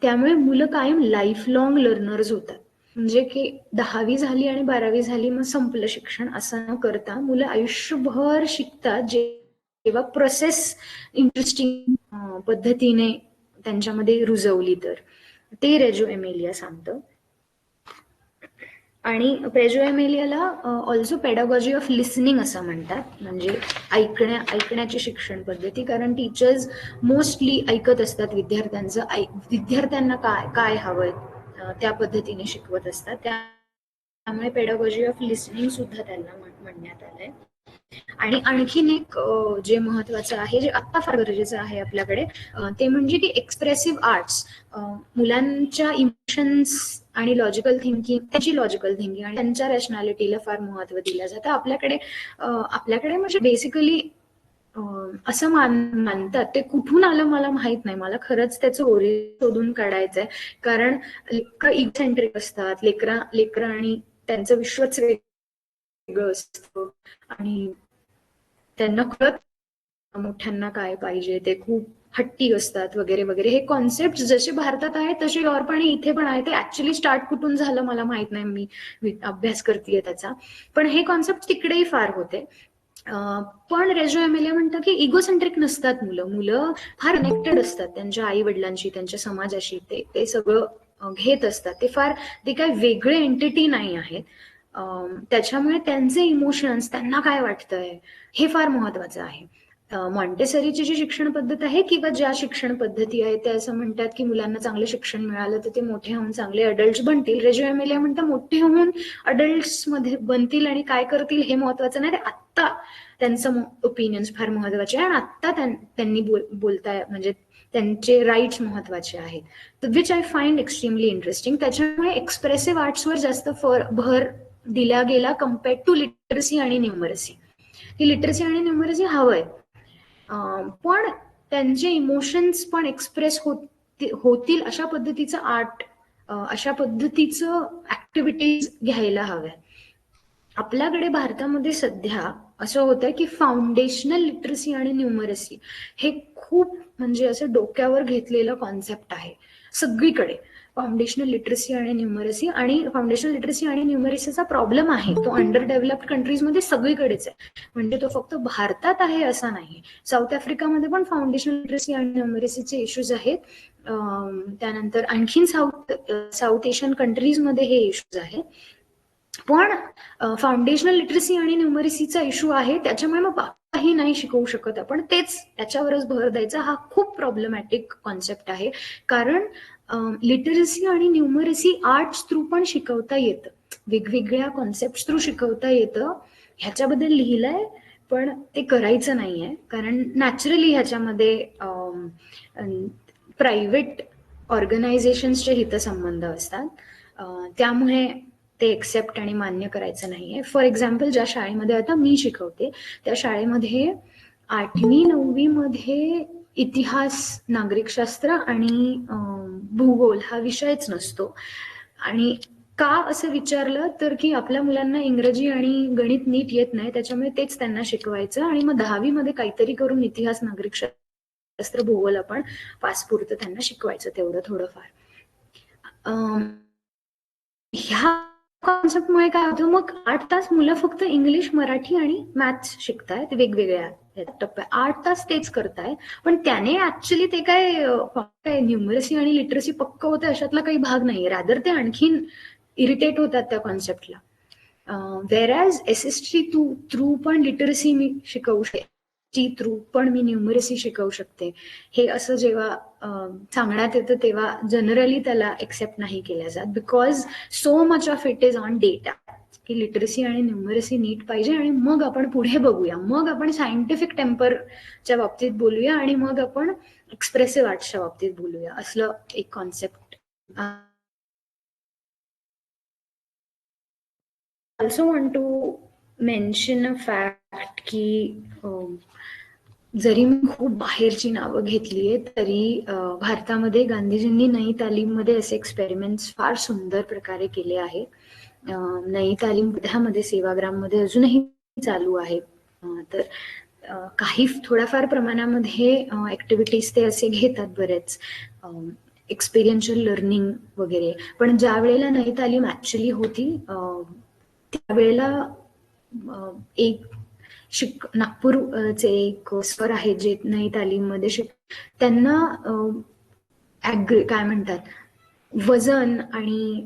त्यामुळे मुलं कायम लाईफ लॉंग लर्नर्स होतात. म्हणजे की 10वी झाली आणि 12वी झाली मग संपलं शिक्षण असं न करता मुलं आयुष्यभर शिकतात, जेव्हा प्रोसेस इंटरेस्टिंग पद्धतीने त्यांच्यामध्ये रुजवली तर. ते रेजिओ एमिलिया सांगतं. आणि रेजिओ एमिलियाला ऑल्सो पेडागॉजी ऑफ लिसनिंग असं म्हणतात, म्हणजे ऐकण्याची शिक्षण पद्धती. कारण टीचर्स मोस्टली ऐकत असतात विद्यार्थ्यांचं, विद्यार्थ्यांना काय हवंय त्या पद्धतीने शिकवत असतात. त्यामुळे पेडागॉजी ऑफ लिसनिंग सुद्धा त्यांना म्हणण्यात आलंय. आणि आणखीन एक जे महत्वाचं आहे, जे आता फार गरजेचं आहे आपल्याकडे, ते म्हणजे की एक्सप्रेसिव्ह आर्ट्स. मुलांच्या इमोशन्स आणि लॉजिकल थिंकिंग, त्याची लॉजिकल थिंकिंग आणि त्यांच्या रॅशनॅलिटीला फार महत्व दिलं जातं. आपल्याकडे म्हणजे बेसिकली असं मानतात, ते कुठून आलं मला माहित नाही. मला खरंच त्याचं ओरिजिन शोधून काढायचंय. कारण लेकरं इगसेंट्रिक असतात, लेकरं आणि त्यांचं विश्वच वेगळं असतं आणि त्यांना कळत मोठ्यांना काय पाहिजे, ते खूप हट्टी असतात वगैरे वगैरे. हे कॉन्सेप्ट जसे भारतात आहेत तसे युरोप आणि इथे पण आहे. ते ऍक्च्युली स्टार्ट कुठून झालं मला माहित नाही, मी अभ्यास करतेय त्याचा, पण हे कॉन्सेप्ट तिकडेही फार होते. पण रेजिओ एमिलिया म्हणतं की इगोसेंट्रिक नसतात मुलं फार कनेक्टेड असतात त्यांच्या आई वडिलांशी, त्यांच्या समाजाशी. ते सगळं घेत असतात. ते काय वेगळे एंटिटी नाही आहेत. त्याच्यामुळे त्यांचे इमोशन्स, त्यांना काय वाटतंय हे फार महत्वाचं आहे. मॉन्टेसरीची जी शिक्षण पद्धत आहे किंवा ज्या शिक्षण पद्धती आहेत त्या असं म्हणतात की मुलांना चांगलं शिक्षण मिळालं तर ते मोठे होऊन चांगले अडल्ट बनतील. रेजिओ एमिलिया म्हणतात मोठे होऊन अडल्ट्स मध्ये बनतील आणि काय करतील हे महत्वाचं नाही, ते आत्ता त्यांचं ओपिनियन्स फार महत्वाचे आहे आणि आत्ता त्यांनी बोलताय म्हणजे त्यांचे राईट्स महत्वाचे आहेत. Which I find extremely interesting. त्याच्यामुळे एक्सप्रेसिव्ह आर्ट्सवर जास्त भर दिला गेला कम्पेअर्ड टू लिटरसी आणि न्यूमरसी. ही लिटरसी आणि न्यूमरसी हवंय, पण त्यांचे इमोशन्स पण एक्सप्रेस होतील अशा पद्धतीचं आर्ट, अशा पद्धतीचं ऍक्टिव्हिटीज घ्यायला हव्या. आपल्याकडे भारतामध्ये सध्या असं होतं की फाउंडेशनल लिटरसी आणि न्यूमरसी हे खूप म्हणजे असं डोक्यावर घेतलेलं कॉन्सेप्ट आहे सगळीकडे. फाउंडेशनल लिटरसी आणि न्यूमरसी, आणि फाउंडेशनल लिटरसी आणि न्यूमरसीचा प्रॉब्लेम आहे तो अंडर डेव्हलप्ड कंट्रीजमध्ये सगळीकडेच आहे. म्हणजे तो फक्त भारतात आहे असं नाही. साऊथ आफ्रिकामध्ये पण फाउंडेशनल लिटरसी आणि न्यूमरसीचे इश्यूज आहेत. त्यानंतर आणखीन साऊथ एशियन कंट्रीजमध्ये हे इश्यूज आहेत. पण फाउंडेशनल लिटरसी आणि न्यूमरसीचा इश्यू आहे, त्याच्यामुळे मग काही नाही शिकवू शकत आपण. तेच त्याच्यावरच भर द्यायचा हा खूप प्रॉब्लेमॅटिक कॉन्सेप्ट आहे. कारण लिटरसी आणि न्यूमरसी आर्ट्स थ्रू पण शिकवता येतं, वेगवेगळ्या कॉन्सेप्ट थ्रू शिकवता येतं. ह्याच्याबद्दल लिहिलंय पण ते करायचं नाहीये, कारण नॅचरली ह्याच्यामध्ये प्रायव्हेट ऑर्गनायझेशनचे हितसंबंध असतात. त्यामुळे ते एक्सेप्ट आणि मान्य करायचं नाहीये. फॉर एक्झाम्पल, ज्या शाळेमध्ये आता मी शिकवते त्या शाळेमध्ये 8वी 9वी मध्ये इतिहास, नागरिकशास्त्र आणि भूगोल हा विषयच नसतो. आणि का असं विचारलं तर की आपल्या मुलांना इंग्रजी आणि गणित नीट येत नाही, त्याच्यामुळे तेच त्यांना शिकवायचं आणि मग 10वी मध्ये काहीतरी करून इतिहास, नागरिकशास्त्र, भूगोल आपण पासपुरतं त्यांना शिकवायचं तेवढं थोडंफार. ह्या कॉन्सेप्टमुळे काय होतं, मग 8 तास मुलं फक्त इंग्लिश, मराठी आणि मॅथ्स शिकतायत वेगवेगळ्या टप्प्यात. 8 तास तेच करतायत, पण त्याने ऍक्च्युली ते काय न्यूमरसी आणि लिटरसी पक्क होते अशातला काही भाग नाही. रादर ते आणखीन इरिटेट होतात त्या कॉन्सेप्टला. वेरॅज एसएसटी थ्रू पण लिटरसी मी शिकवू शकते, थ्रू पण मी न्यूमरसी शिकवू शकते, हे असं जेव्हा सांगण्यात येतं तेव्हा जनरली त्याला एक्सेप्ट नाही केल्या जात, because so much of it is on data की लिटरसी आणि न्यूमरसी नीट पाहिजे आणि मग आपण पुढे बघूया, मग आपण सायंटिफिक टेम्परच्या बाबतीत बोलूया आणि मग आपण एक्सप्रेसिव्ह आर्ट्सच्या बाबतीत बोलूया, असलं एक concept. also want to mention a fact की जरी मी खूप बाहेरची नावं घेतलीये तरी भारतामध्ये गांधीजींनी नई तालीममध्ये असे एक्सपेरिमेंट्स फार सुंदर प्रकारे केले आहे. नई तालीम मध्ये सेवाग्राममध्ये अजूनही चालू आहे. तर काही थोड्याफार प्रमाणामध्ये ऍक्टिव्हिटीज ते असे घेतात बरेच, एक्सपिरियन्शियल लर्निंग वगैरे. पण ज्या वेळेला नई तालीम ऍक्च्युली होती त्यावेळेला एक नागपूरचे एक सर आहेत जे नई तालीम मध्ये त्यांना काय म्हणतात, वजन आणि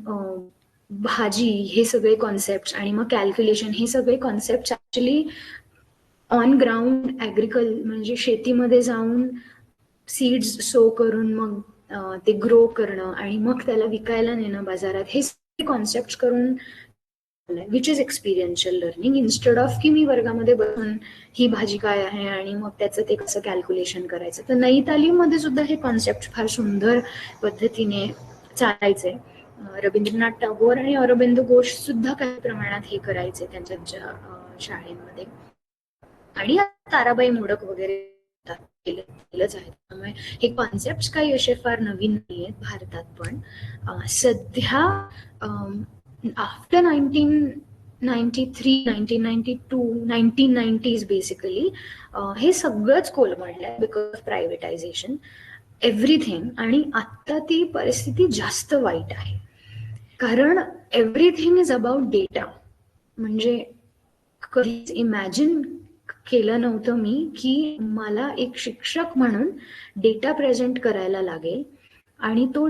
भाजी हे सगळे कॉन्सेप्ट आणि मग कॅल्क्युलेशन हे सगळे कॉन्सेप्ट ऍक्च्युली ऑन ग्राउंड म्हणजे शेतीमध्ये जाऊन सीड्स सो करून मग ते ग्रो करणं आणि मग त्याला विकायला नेणं बाजारात, हे सगळे कॉन्सेप्ट करून which is experiential learning, instead of की मी वर्गामध्ये बसून ही भाजी काय आहे आणि मग त्याचं ते कसं कॅल्क्युलेशन करायचं. तर नई तालीम मध्ये सुद्धा हे कॉन्सेप्ट फार सुंदर पद्धतीने चालायचे. रवींद्रनाथ टागोर आणि अरबिंद घोष सुद्धा काही प्रमाणात हे करायचे त्यांच्या शाळेमध्ये, आणि ताराबाई मोडक वगैरे केलंच आहे. त्यामुळे हे कॉन्सेप्ट काही असे फार नवीन नाही आहेत भारतात. पण सध्या आफ्टर 1993, 1992, 1990s बेसिकली हे सगळंच कोलमडलंय बिकॉज ऑफ प्रायव्हेटायझेशन एव्हरीथिंग. आणि आता ती परिस्थिती जास्त वाईट आहे, कारण एव्हरीथिंग इज अबाउट डेटा. म्हणजे कधीच इमॅजिन केलं नव्हतं मी की मला एक शिक्षक म्हणून डेटा प्रेझेंट करायला लागेल आणि तो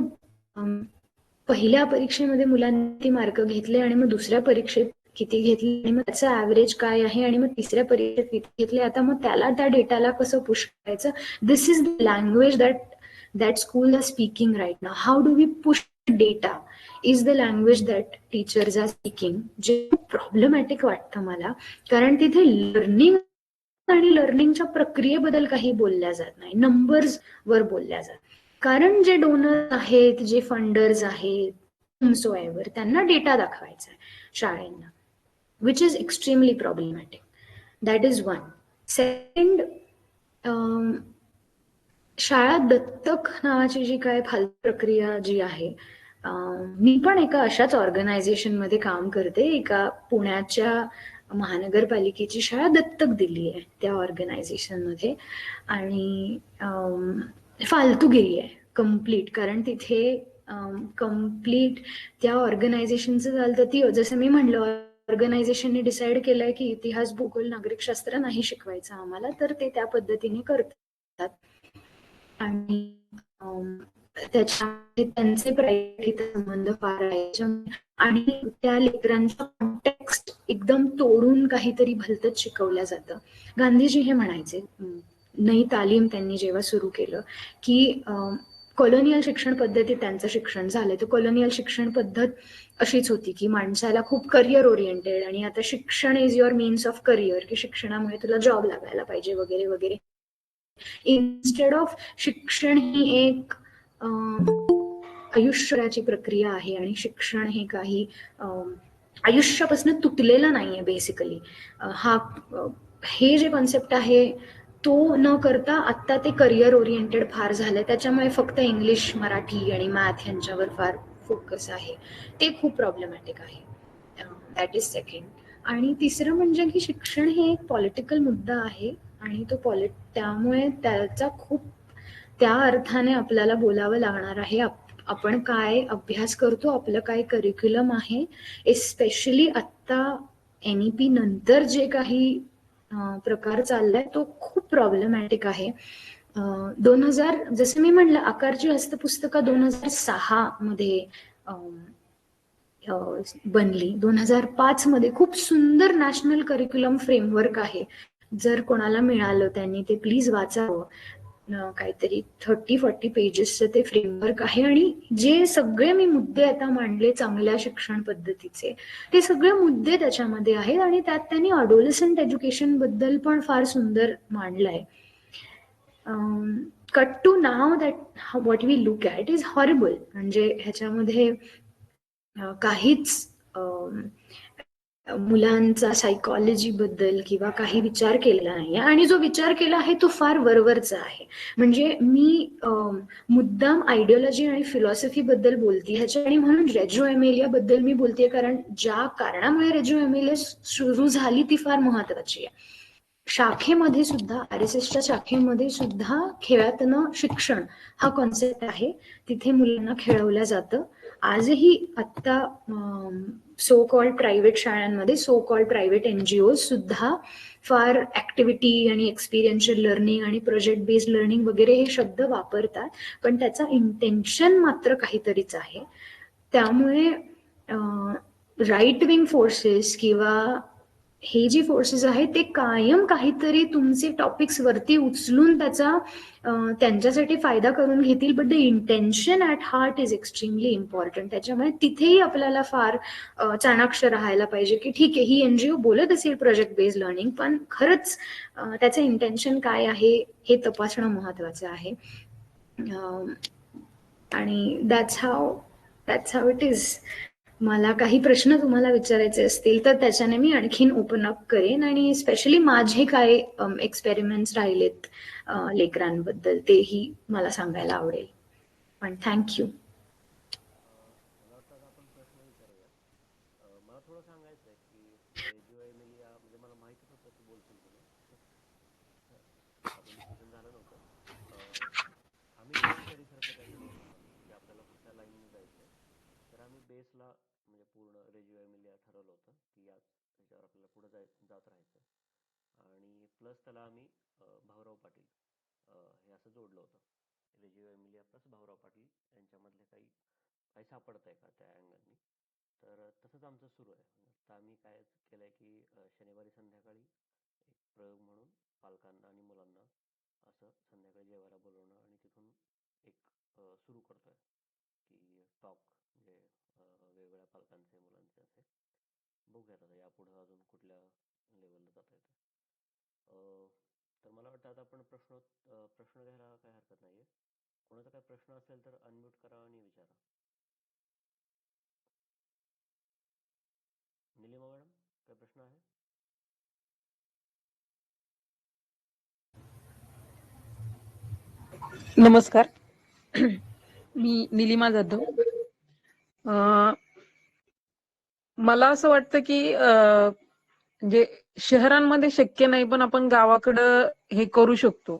पहिल्या परीक्षेमध्ये मुलांनी मार्क घेतले आणि मग दुसऱ्या परीक्षेत किती घेतले आणि मग त्याचं ऍव्हरेज काय आहे आणि मग तिसऱ्या परीक्षेत किती घेतले, आता मग त्याला त्या डेटाला कसं पुश करायचं. This is the language that school are speaking right now. How do we push data is the language that teachers are speaking, जे प्रॉब्लेमॅटिक वाटतं मला, कारण तिथे लर्निंग आणि लर्निंगच्या प्रक्रियेबद्दल काही बोलल्या जात नाही, नंबर्स वर बोलल्या जात. कारण जे डोनर आहेत, जे फंडर्स आहेत, त्यांना डेटा दाखवायचा आहे शाळेंना, which is extremely problematic. That is one. Second, शाळा दत्तक नावाची जी काय फालतू प्रक्रिया जी आहे, मी पण एका अशाच ऑर्गनायझेशन मध्ये काम करते. एका पुण्याच्या महानगरपालिकेची शाळा दत्तक दिली आहे त्या ऑर्गनायझेशन मध्ये, आणि फालतूगिरी आहे कम्प्लीट. कारण तिथे कम्प्लीट त्या ऑर्गनायझेशनचं झालं तर ती, जसं मी म्हणलं, ऑर्गनायझेशनने डिसाईड केलंय की इतिहास, भूगोल, नागरिकशास्त्र नाही शिकवायचं आम्हाला, तर ते त्या पद्धतीने करतात. आणि त्याच्यामध्ये त्यांचे प्रायोरिटीचा संबंध फार आहे आणि त्या लेकरांचा कॉन्टेक्स्ट एकदम तोडून काहीतरी भलतंच शिकवलं जातं. गांधीजी हे म्हणायचे, नई तालीम त्यांनी जेव्हा सुरू केलं की कॉलोनियल शिक्षण पद्धतीत त्यांचं शिक्षण झालंय, तर कॉलोनियल शिक्षण पद्धत अशीच होती की माणसाला खूप करिअर ओरिएंटेड, आणि आता शिक्षण is your means of career, की शिक्षणामुळे तुला जॉब लागायला पाहिजे वगैरे वगैरे. इन्स्टेड ऑफ शिक्षण ही एक आयुष्याची प्रक्रिया आहे आणि शिक्षण हे काही आयुष्यापासून तुटलेलं नाहीये बेसिकली. हे जे कॉन्सेप्ट आहे तो न करता आत्ता ते करिअर ओरिएंटेड फार झालं. त्याच्यामुळे फक्त इंग्लिश, मराठी आणि मॅथ ह्यांच्यावर फार फोकस आहे. ते खूप प्रॉब्लेमॅटिक आहे. That is second. आणि तिसरं म्हणजे की शिक्षण हे एक पॉलिटिकल मुद्दा आहे आणि त्यामुळे त्याचा खूप त्या अर्थाने आपल्याला बोलावं लागणार आहे. आपण काय अभ्यास करतो, आपलं काय करिक्युलम आहे, एस्पेशली आत्ता NEP नंतर जे काही प्रकार चाललाय तो खूप प्रॉब्लेमॅटिक आहे. 2000 जसं मी म्हणलं, आकारची हस्तपुस्तकं 2006 मध्ये बनली. 2005 मध्ये खूप सुंदर नॅशनल करिक्युलम फ्रेमवर्क आहे. जर कोणाला मिळालं त्यांनी ते प्लीज वाचावं. काहीतरी 30-40 पेजेसचं ते फ्रेमवर्क आहे आणि जे सगळे मी मुद्दे आता मांडले चांगल्या शिक्षण पद्धतीचे, ते सगळे मुद्दे त्याच्यामध्ये आहेत आणि त्यात त्यांनी अडोलसंट एज्युकेशन बद्दल पण फार सुंदर मांडलंय. Cut to now that what we look at is horrible. म्हणजे ह्याच्यामध्ये काहीच मुलांचा सायकॉलॉजी बद्दल किंवा काही विचार केलेला नाही आणि जो विचार केला आहे तो फार वरवरचा आहे. म्हणजे मी मुद्दाम आयडिओलॉजी आणि फिलॉसॉफी बद्दल बोलते ह्याच्या आणि म्हणून रेजिओ एमेलिया बद्दल मी बोलते, कारण ज्या कारणामुळे रेजिओ एमेलिया सुरू झाली ती फार महत्वाची आहे. शाखेमध्ये सुद्धा, RSSच्या शाखेमध्ये सुद्धा खेळातनं शिक्षण हा कॉन्सेप्ट आहे. तिथे मुलांना खेळवलं जातं. आजही आत्ता सो कॉल्ड प्रायव्हेट शाळांमध्ये, सो कॉल्ड प्रायव्हेट NGOज सुद्धा फार ऍक्टिव्हिटी आणि एक्सपिरियन्शियल लर्निंग आणि प्रोजेक्ट बेस्ड लर्निंग वगैरे हे शब्द वापरतात, पण त्याचा इंटेन्शन मात्र काहीतरीच आहे. त्यामुळे राईट विंग फोर्सेस किंवा हे जी फोर्सेस आहेत ते कायम काहीतरी तुमचे टॉपिक्स वरती उचलून त्याचा त्यांच्यासाठी फायदा करून घेतील, but the intention at heart is extremely important. त्याच्यामुळे तिथेही आपल्याला फार चाणाक्ष राहायला पाहिजे की ठीक आहे, ही NGO बोलत असेल प्रोजेक्ट बेस्ड लर्निंग, पण खरंच त्याचं इंटेन्शन काय आहे हे तपासणं महत्वाचं आहे. आणि दॅट्स हाऊ इट इज. मला काही प्रश्न तुम्हाला विचारायचे असतील तर त्याच्याने मी आणखीन ओपन अप करेन आणि स्पेशली माझे काय एक्सपेरिमेंट्स राहिलेत लेकरांबद्दल तेही मला सांगायला आवडेल. पण थँक्यू. मला वाटतं आता आपण प्रश्न विचारूया. मला थोडं सांगायचं आहे की रेजिओ एमिलिया, म्हणजे मला माहितीच होतं की बोलतील तुम्ही. आपलं डिस्कशन झालं नव्हतं. आम्ही जेव्हा स्टडीसारखं काय ठरवलं होतं की आपल्याला कुठल्या लाईनने जायचं, तर आम्ही बेसला म्हणजे पूर्ण रेजिओ एमिलिया ठरवलं होतं की याच ह्याच्यावर आपल्याला पुढे जात राहायचं. आणि प्लस त्याला आम्ही भाऊराव पाटील हे असं जोडलं होतं. रेजिओ एमिलिया प्लस भाऊराव पाटील यांच्यामधले काही सापडत आहे का त्या अँगलनी. तर तसंच आमचं सुरू आहे. तर आम्ही काय केलंय की शनिवारी संध्याकाळी एक प्रयोग म्हणून पालकांना आणि मुलांना असं संध्याकाळी जेवायला बोलवणं आणि तिथून एक सुरू करतोय की टॉक, म्हणजे वेगवेगळ्या पालकांचे मुलांचे असे. बघूयात आता यापुढे अजून कुठल्या लेवलला जाता येतं. तर मला वाटतं आता आपण प्रश्न घ्यायला काही हरकत नाहीये. कोणाचा काही प्रश्न असेल तर अनम्यूट करा आणि विचारा. निलिमा मॅडम, काय प्रश्न आहे? नमस्कार. मी निलिमा जाधव. मला असं वाटतं की म्हणजे शहरांमध्ये शक्य नाही, पण आपण गावाकडं हे करू शकतो.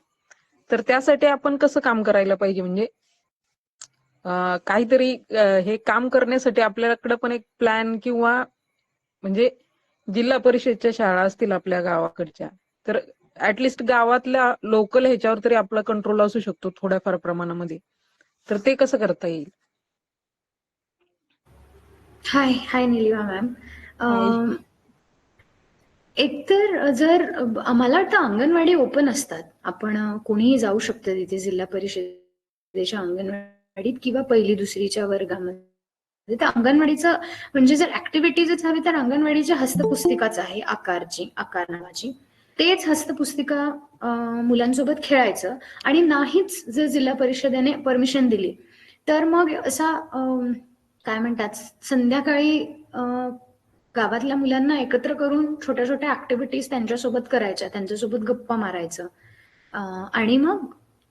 तर त्यासाठी आपण कसं काम करायला पाहिजे? म्हणजे काहीतरी हे काम करण्यासाठी आपल्याकडे पण एक प्लॅन किंवा म्हणजे जिल्हा परिषदच्या शाळा असतील आपल्या गावाकडच्या, तर ऍटलिस्ट गावातल्या लोकल ह्याच्यावर तरी आपला कंट्रोल असू शकतो थोड्याफार प्रमाणामध्ये. तर ते कसं करता येईल? हाय निलिमा मॅम. हाय. एकतर जर मला वाटतं अंगणवाडी ओपन असतात, आपण कोणीही जाऊ शकतं तिथे जिल्हा परिषदेच्या अंगणवाडीत किंवा पहिली दुसरीच्या वर्गामध्ये. तर अंगणवाडीचं म्हणजे जर ऍक्टिव्हिटीजच हवी तर अंगणवाडीच्या हस्तपुस्तिकाच आहे, आकार नावाची. तेच हस्तपुस्तिका मुलांसोबत खेळायचं आणि नाहीच जर जिल्हा परिषदेने परमिशन दिली तर मग असा काय म्हणतात संध्याकाळी गावातल्या मुलांना एकत्र करून छोट्या छोट्या ऍक्टिव्हिटीज त्यांच्यासोबत करायच्या, त्यांच्यासोबत गप्पा मारायचं. आणि मग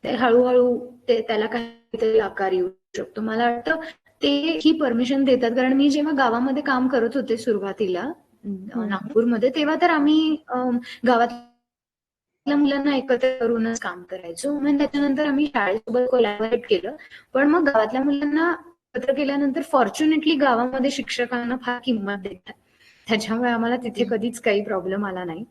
ते हळूहळू त्याला काहीतरी आकार येऊ शकतो. मला वाटतं ते ही परमिशन देतात, कारण मी जेव्हा गावामध्ये काम करत होते सुरुवातीला नागपूरमध्ये, तेव्हा तर आम्ही गावातल्या मुलांना एकत्र करूनच काम करायचो. मग त्याच्यानंतर आम्ही शाळेसोबत कोलॅबोरेट केलं, पण मग गावातल्या मुलांना एकत्र केल्यानंतर फॉर्च्युनेटली गावामध्ये शिक्षकांना फार किंमत देतात, त्याच्यामुळे आम्हाला तिथे कधीच काही प्रॉब्लेम आला नाही.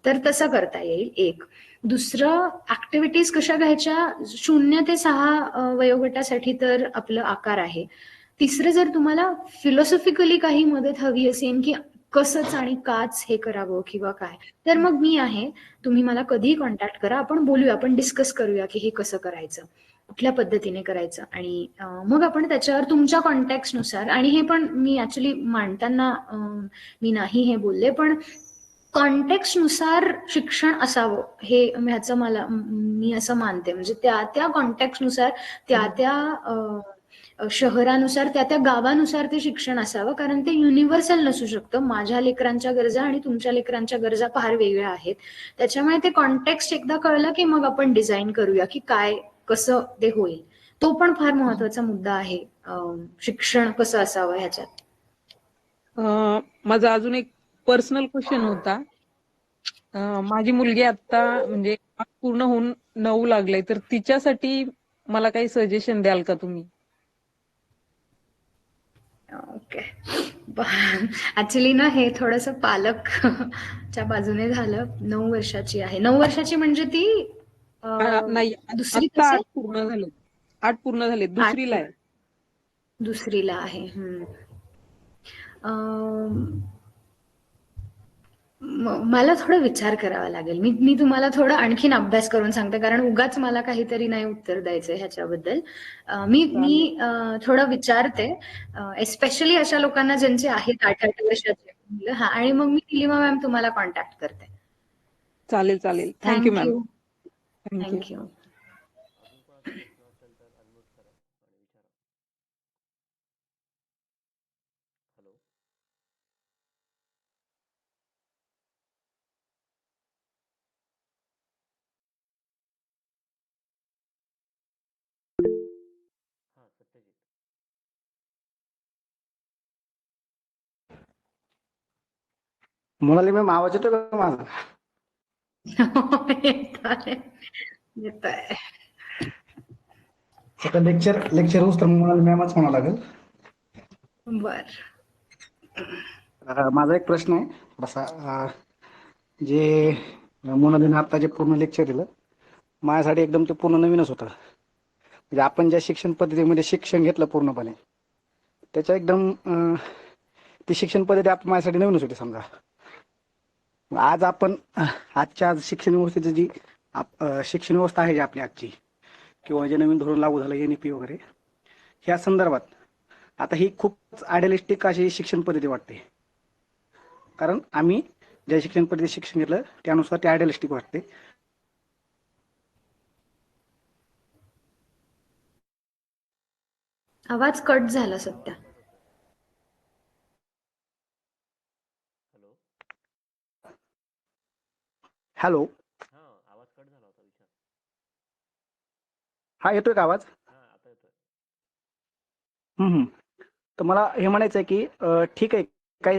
तर तसं करता येईल. एक दुसरं, ऍक्टिव्हिटीज कशा घ्यायच्या, 0 ते 6 वयोगटासाठी तर आपलं आकार आहे. तिसरं, जर तुम्हाला फिलॉसॉफिकली काही मदत हवी असेल की कसंच आणि काच हे करावं किंवा काय, तर मग मी आहे. तुम्ही मला कधीही कॉन्टॅक्ट करा, आपण बोलूया, आपण डिस्कस करूया की हे कसं करायचं, कुठल्या पद्धतीने करायचं, आणि मग आपण त्याच्यावर तुमच्या कॉन्टॅक्टनुसार, आणि हे पण मी ऍक्च्युली मांडताना मी नाही हे बोलले, पण कॉन्टेक्स्टनुसार शिक्षण असावं हे ह्याचं मी असं मानते. म्हणजे त्या त्या कॉन्टेक्स्टनुसार, त्या त्या शहरानुसार, त्या त्या गावानुसार ते शिक्षण असावं, कारण ते युनिव्हर्सल नसू शकतं. माझ्या लेकरांच्या गरजा आणि तुमच्या लेकरांच्या गरजा फार वेगळ्या आहेत. त्याच्यामुळे ते कॉन्टेक्स्ट एकदा कळलं की मग आपण डिझाईन करूया की काय कसं ते होईल. तो पण फार महत्वाचा मुद्दा आहे, शिक्षण कसं असावं ह्याच्यात. माझा अजून एक पर्सनल क्वेश्चन होता. माझी मुलगी आता म्हणजे पूर्ण होऊन 9 लागले, तर तिच्यासाठी मला काही सजेशन द्याल का तुम्ही? ओके. ऍक्च्युली ना हे थोडस पालकच्या बाजूने झालं. 9 वर्षाची आहे. 9 वर्षाची म्हणजे ती नाही, दुसरीत आत्ता असेल. 8 पूर्ण झाले. 8 पूर्ण झाले, 8 दुसरीला आहे. दुसरीला आहे. मला थोडं विचार करावा लागेल. मी तुम्हाला थोडं आणखीन अभ्यास करून सांगते, कारण उगाच मला काहीतरी नाही उत्तर द्यायचंय ह्याच्याबद्दल. मी थोडं विचारते, एस्पेशली अशा लोकांना ज्यांचे आहेत 8-8 वर्षाचे मुलं. हा, आणि मग मी निलिमा मॅम तुम्हाला कॉन्टॅक्ट करते. चालेल. Thank you ma'am. Thank you. Thank you. Thank you. अजून कोणाचा प्रश्न असेल तर अनम्यूट करा आणि विचारा. हॅलो. हा, सत्यजित. मोनाली मॅम, आवाज येतो का माझा? येतोय. सगळं लेक्चर होऊस तर मोनाली मॅमच म्हणावं लागेल. बर. माझा एक प्रश्न आहे थोडासा. जे मोनालीने आता जे पूर्ण लेक्चर दिलं, माझ्यासाठी एकदम ते पूर्ण नवीनच होतं. म्हणजे आपण ज्या शिक्षण पद्धतीमध्ये शिक्षण घेतलं पूर्णपणे, त्याच्या एकदम ती शिक्षण पद्धती माझ्यासाठी नवीनच होती. समजा आज आपण आजच्या आज शिक्षण व्यवस्थेची जी शिक्षण व्यवस्था आहे जी आपली आजची, किंवा जे नवीन धोरण लागू झालं NEP वगैरे, ह्या संदर्भात आता ही खूप आयडियलिस्टिक अशी शिक्षण पद्धती वाटते. कारण आम्ही ज्या शिक्षण पद्धती शिक्षण घेतलं त्यानुसार ते आयडियलिस्टिक वाटते. आवाज कट झाला सध्या. हॅलो. हॅलो. हा, आवाज कट झाला होता. विचार. हा, येतोय का आवाज? हा, आता येतोय. तर मला हे म्हणायचं आहे की ठीक आहे, काही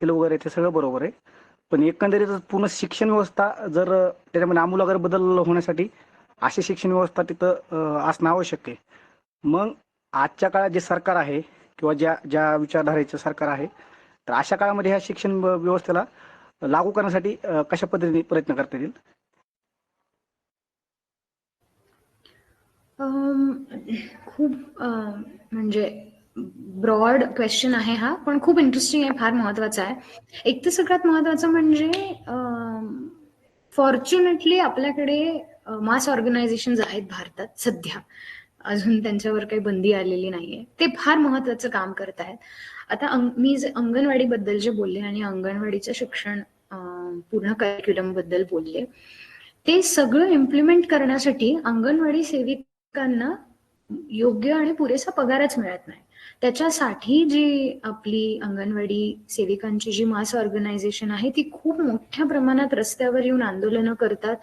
वगैरे ते सगळं बरोबर आहे, पण एकंदरीत पूर्ण शिक्षण व्यवस्था जर त्याच्यामध्ये आमूलाग्र बदल होण्यासाठी अशी शिक्षण व्यवस्था तिथं असणं आवश्यक आहे. मग आजच्या काळात जे सरकार आहे किंवा ज्या ज्या विचारधारेचं सरकार आहे, तर अशा काळामध्ये ह्या शिक्षण व्यवस्थेला लागू करण्यासाठी कशा पद्धतीने प्रयत्न करता येईल? खूप म्हणजे ब्रॉड क्वेश्चन आहे हा, पण खूप इंटरेस्टिंग आहे, फार महत्वाचा आहे. एक तर सगळ्यात महत्वाचं म्हणजे फॉर्च्युनेटली आपल्याकडे मास ऑर्गनायझेशन आहेत भारतात सध्या, अजून त्यांच्यावर काही बंदी आलेली नाहीये. ते फार महत्वाचं काम करत आहेत. आता मी जे अंगणवाडी बद्दल जे बोलले आणि अंगणवाडीचं शिक्षण पूर्ण करिक्युलम बद्दल बोलले, ते सगळं इम्प्लिमेंट करण्यासाठी अंगणवाडी सेविकांना योग्य आणि पुरेसा पगारच मिळत नाही. त्याच्यासाठी जी आपली अंगणवाडी सेविकांची जी मास ऑर्गनायझेशन आहे ती खूप मोठ्या प्रमाणात रस्त्यावर येऊन आंदोलनं करतात,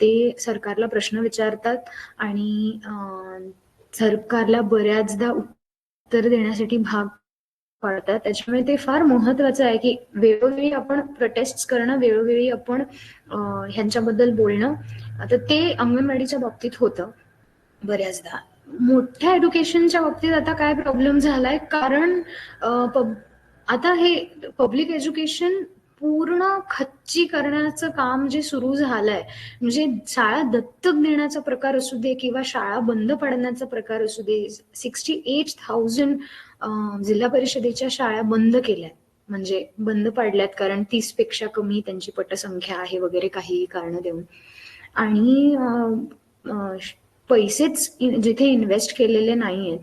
ते सरकारला प्रश्न विचारतात आणि सरकारला बऱ्याचदा उत्तर देण्यासाठी भाग पाडतात. त्याच्यामुळे ते फार महत्वाचं आहे की वेळोवेळी आपण प्रोटेस्ट करणं, वेळोवेळी आपण ह्यांच्याबद्दल बोलणं. आता ते अंगणवाडीच्या बाबतीत होतं बऱ्याचदा. मोठ्या एज्युकेशनच्या बाबतीत आता काय प्रॉब्लेम झालाय, कारण आता हे पब्लिक एज्युकेशन पूर्ण खच्ची करण्याचं काम जे सुरू झालंय, म्हणजे शाळा दत्तक देण्याचा प्रकार असू दे किंवा शाळा बंद पडण्याचा प्रकार असू दे, 68,000 जिल्हा परिषदेच्या शाळा बंद केल्यात, म्हणजे बंद पाडल्यात कारण 30 पेक्षा कमी त्यांची पटसंख्या आहे वगैरे काही कारण देऊन. आणि पैसेच जिथे इन्व्हेस्ट केलेले नाहीयेत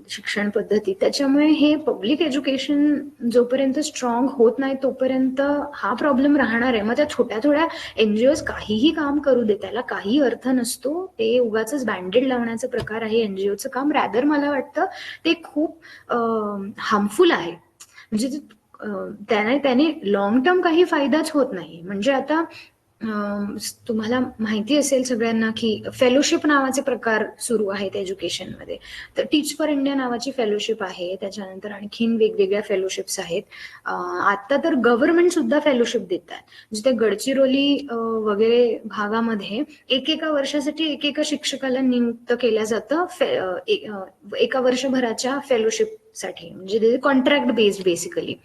शिक्षण पद्धती, त्याच्यामुळे हे पब्लिक एज्युकेशन जोपर्यंत स्ट्रॉंग होत नाही तोपर्यंत हा प्रॉब्लेम राहणार आहे. मग त्या छोट्या छोट्या एनजीओज काहीही काम करू दे, त्याला काही अर्थ नसतो, ते उगाच बँडेड लावण्याचा प्रकार आहे एनजीओचं काम. रॅदर मला वाटतं ते खूप हार्मफुल आहे, म्हणजे त्याने लॉंग टर्म काही फायदाच होत नाही. म्हणजे आता तुम्हाला माहिती असेल सगळ्यांना की फेलोशिप नावाचे प्रकार सुरू आहेत एज्युकेशनमध्ये. तर टीच फॉर इंडिया नावाची फेलोशिप आहे, त्याच्यानंतर आणखीन वेगवेगळ्या फेलोशिप्स आहेत. आता तर गव्हर्नमेंट सुद्धा फेलोशिप देतात, म्हणजे ते गडचिरोली वगैरे भागामध्ये एकेका वर्षासाठी एकेका शिक्षकाला नियुक्त केलं जातं एका वर्षभराच्या फेलोशिपसाठी, म्हणजे कॉन्ट्रॅक्ट बेस्ड बेसिकली.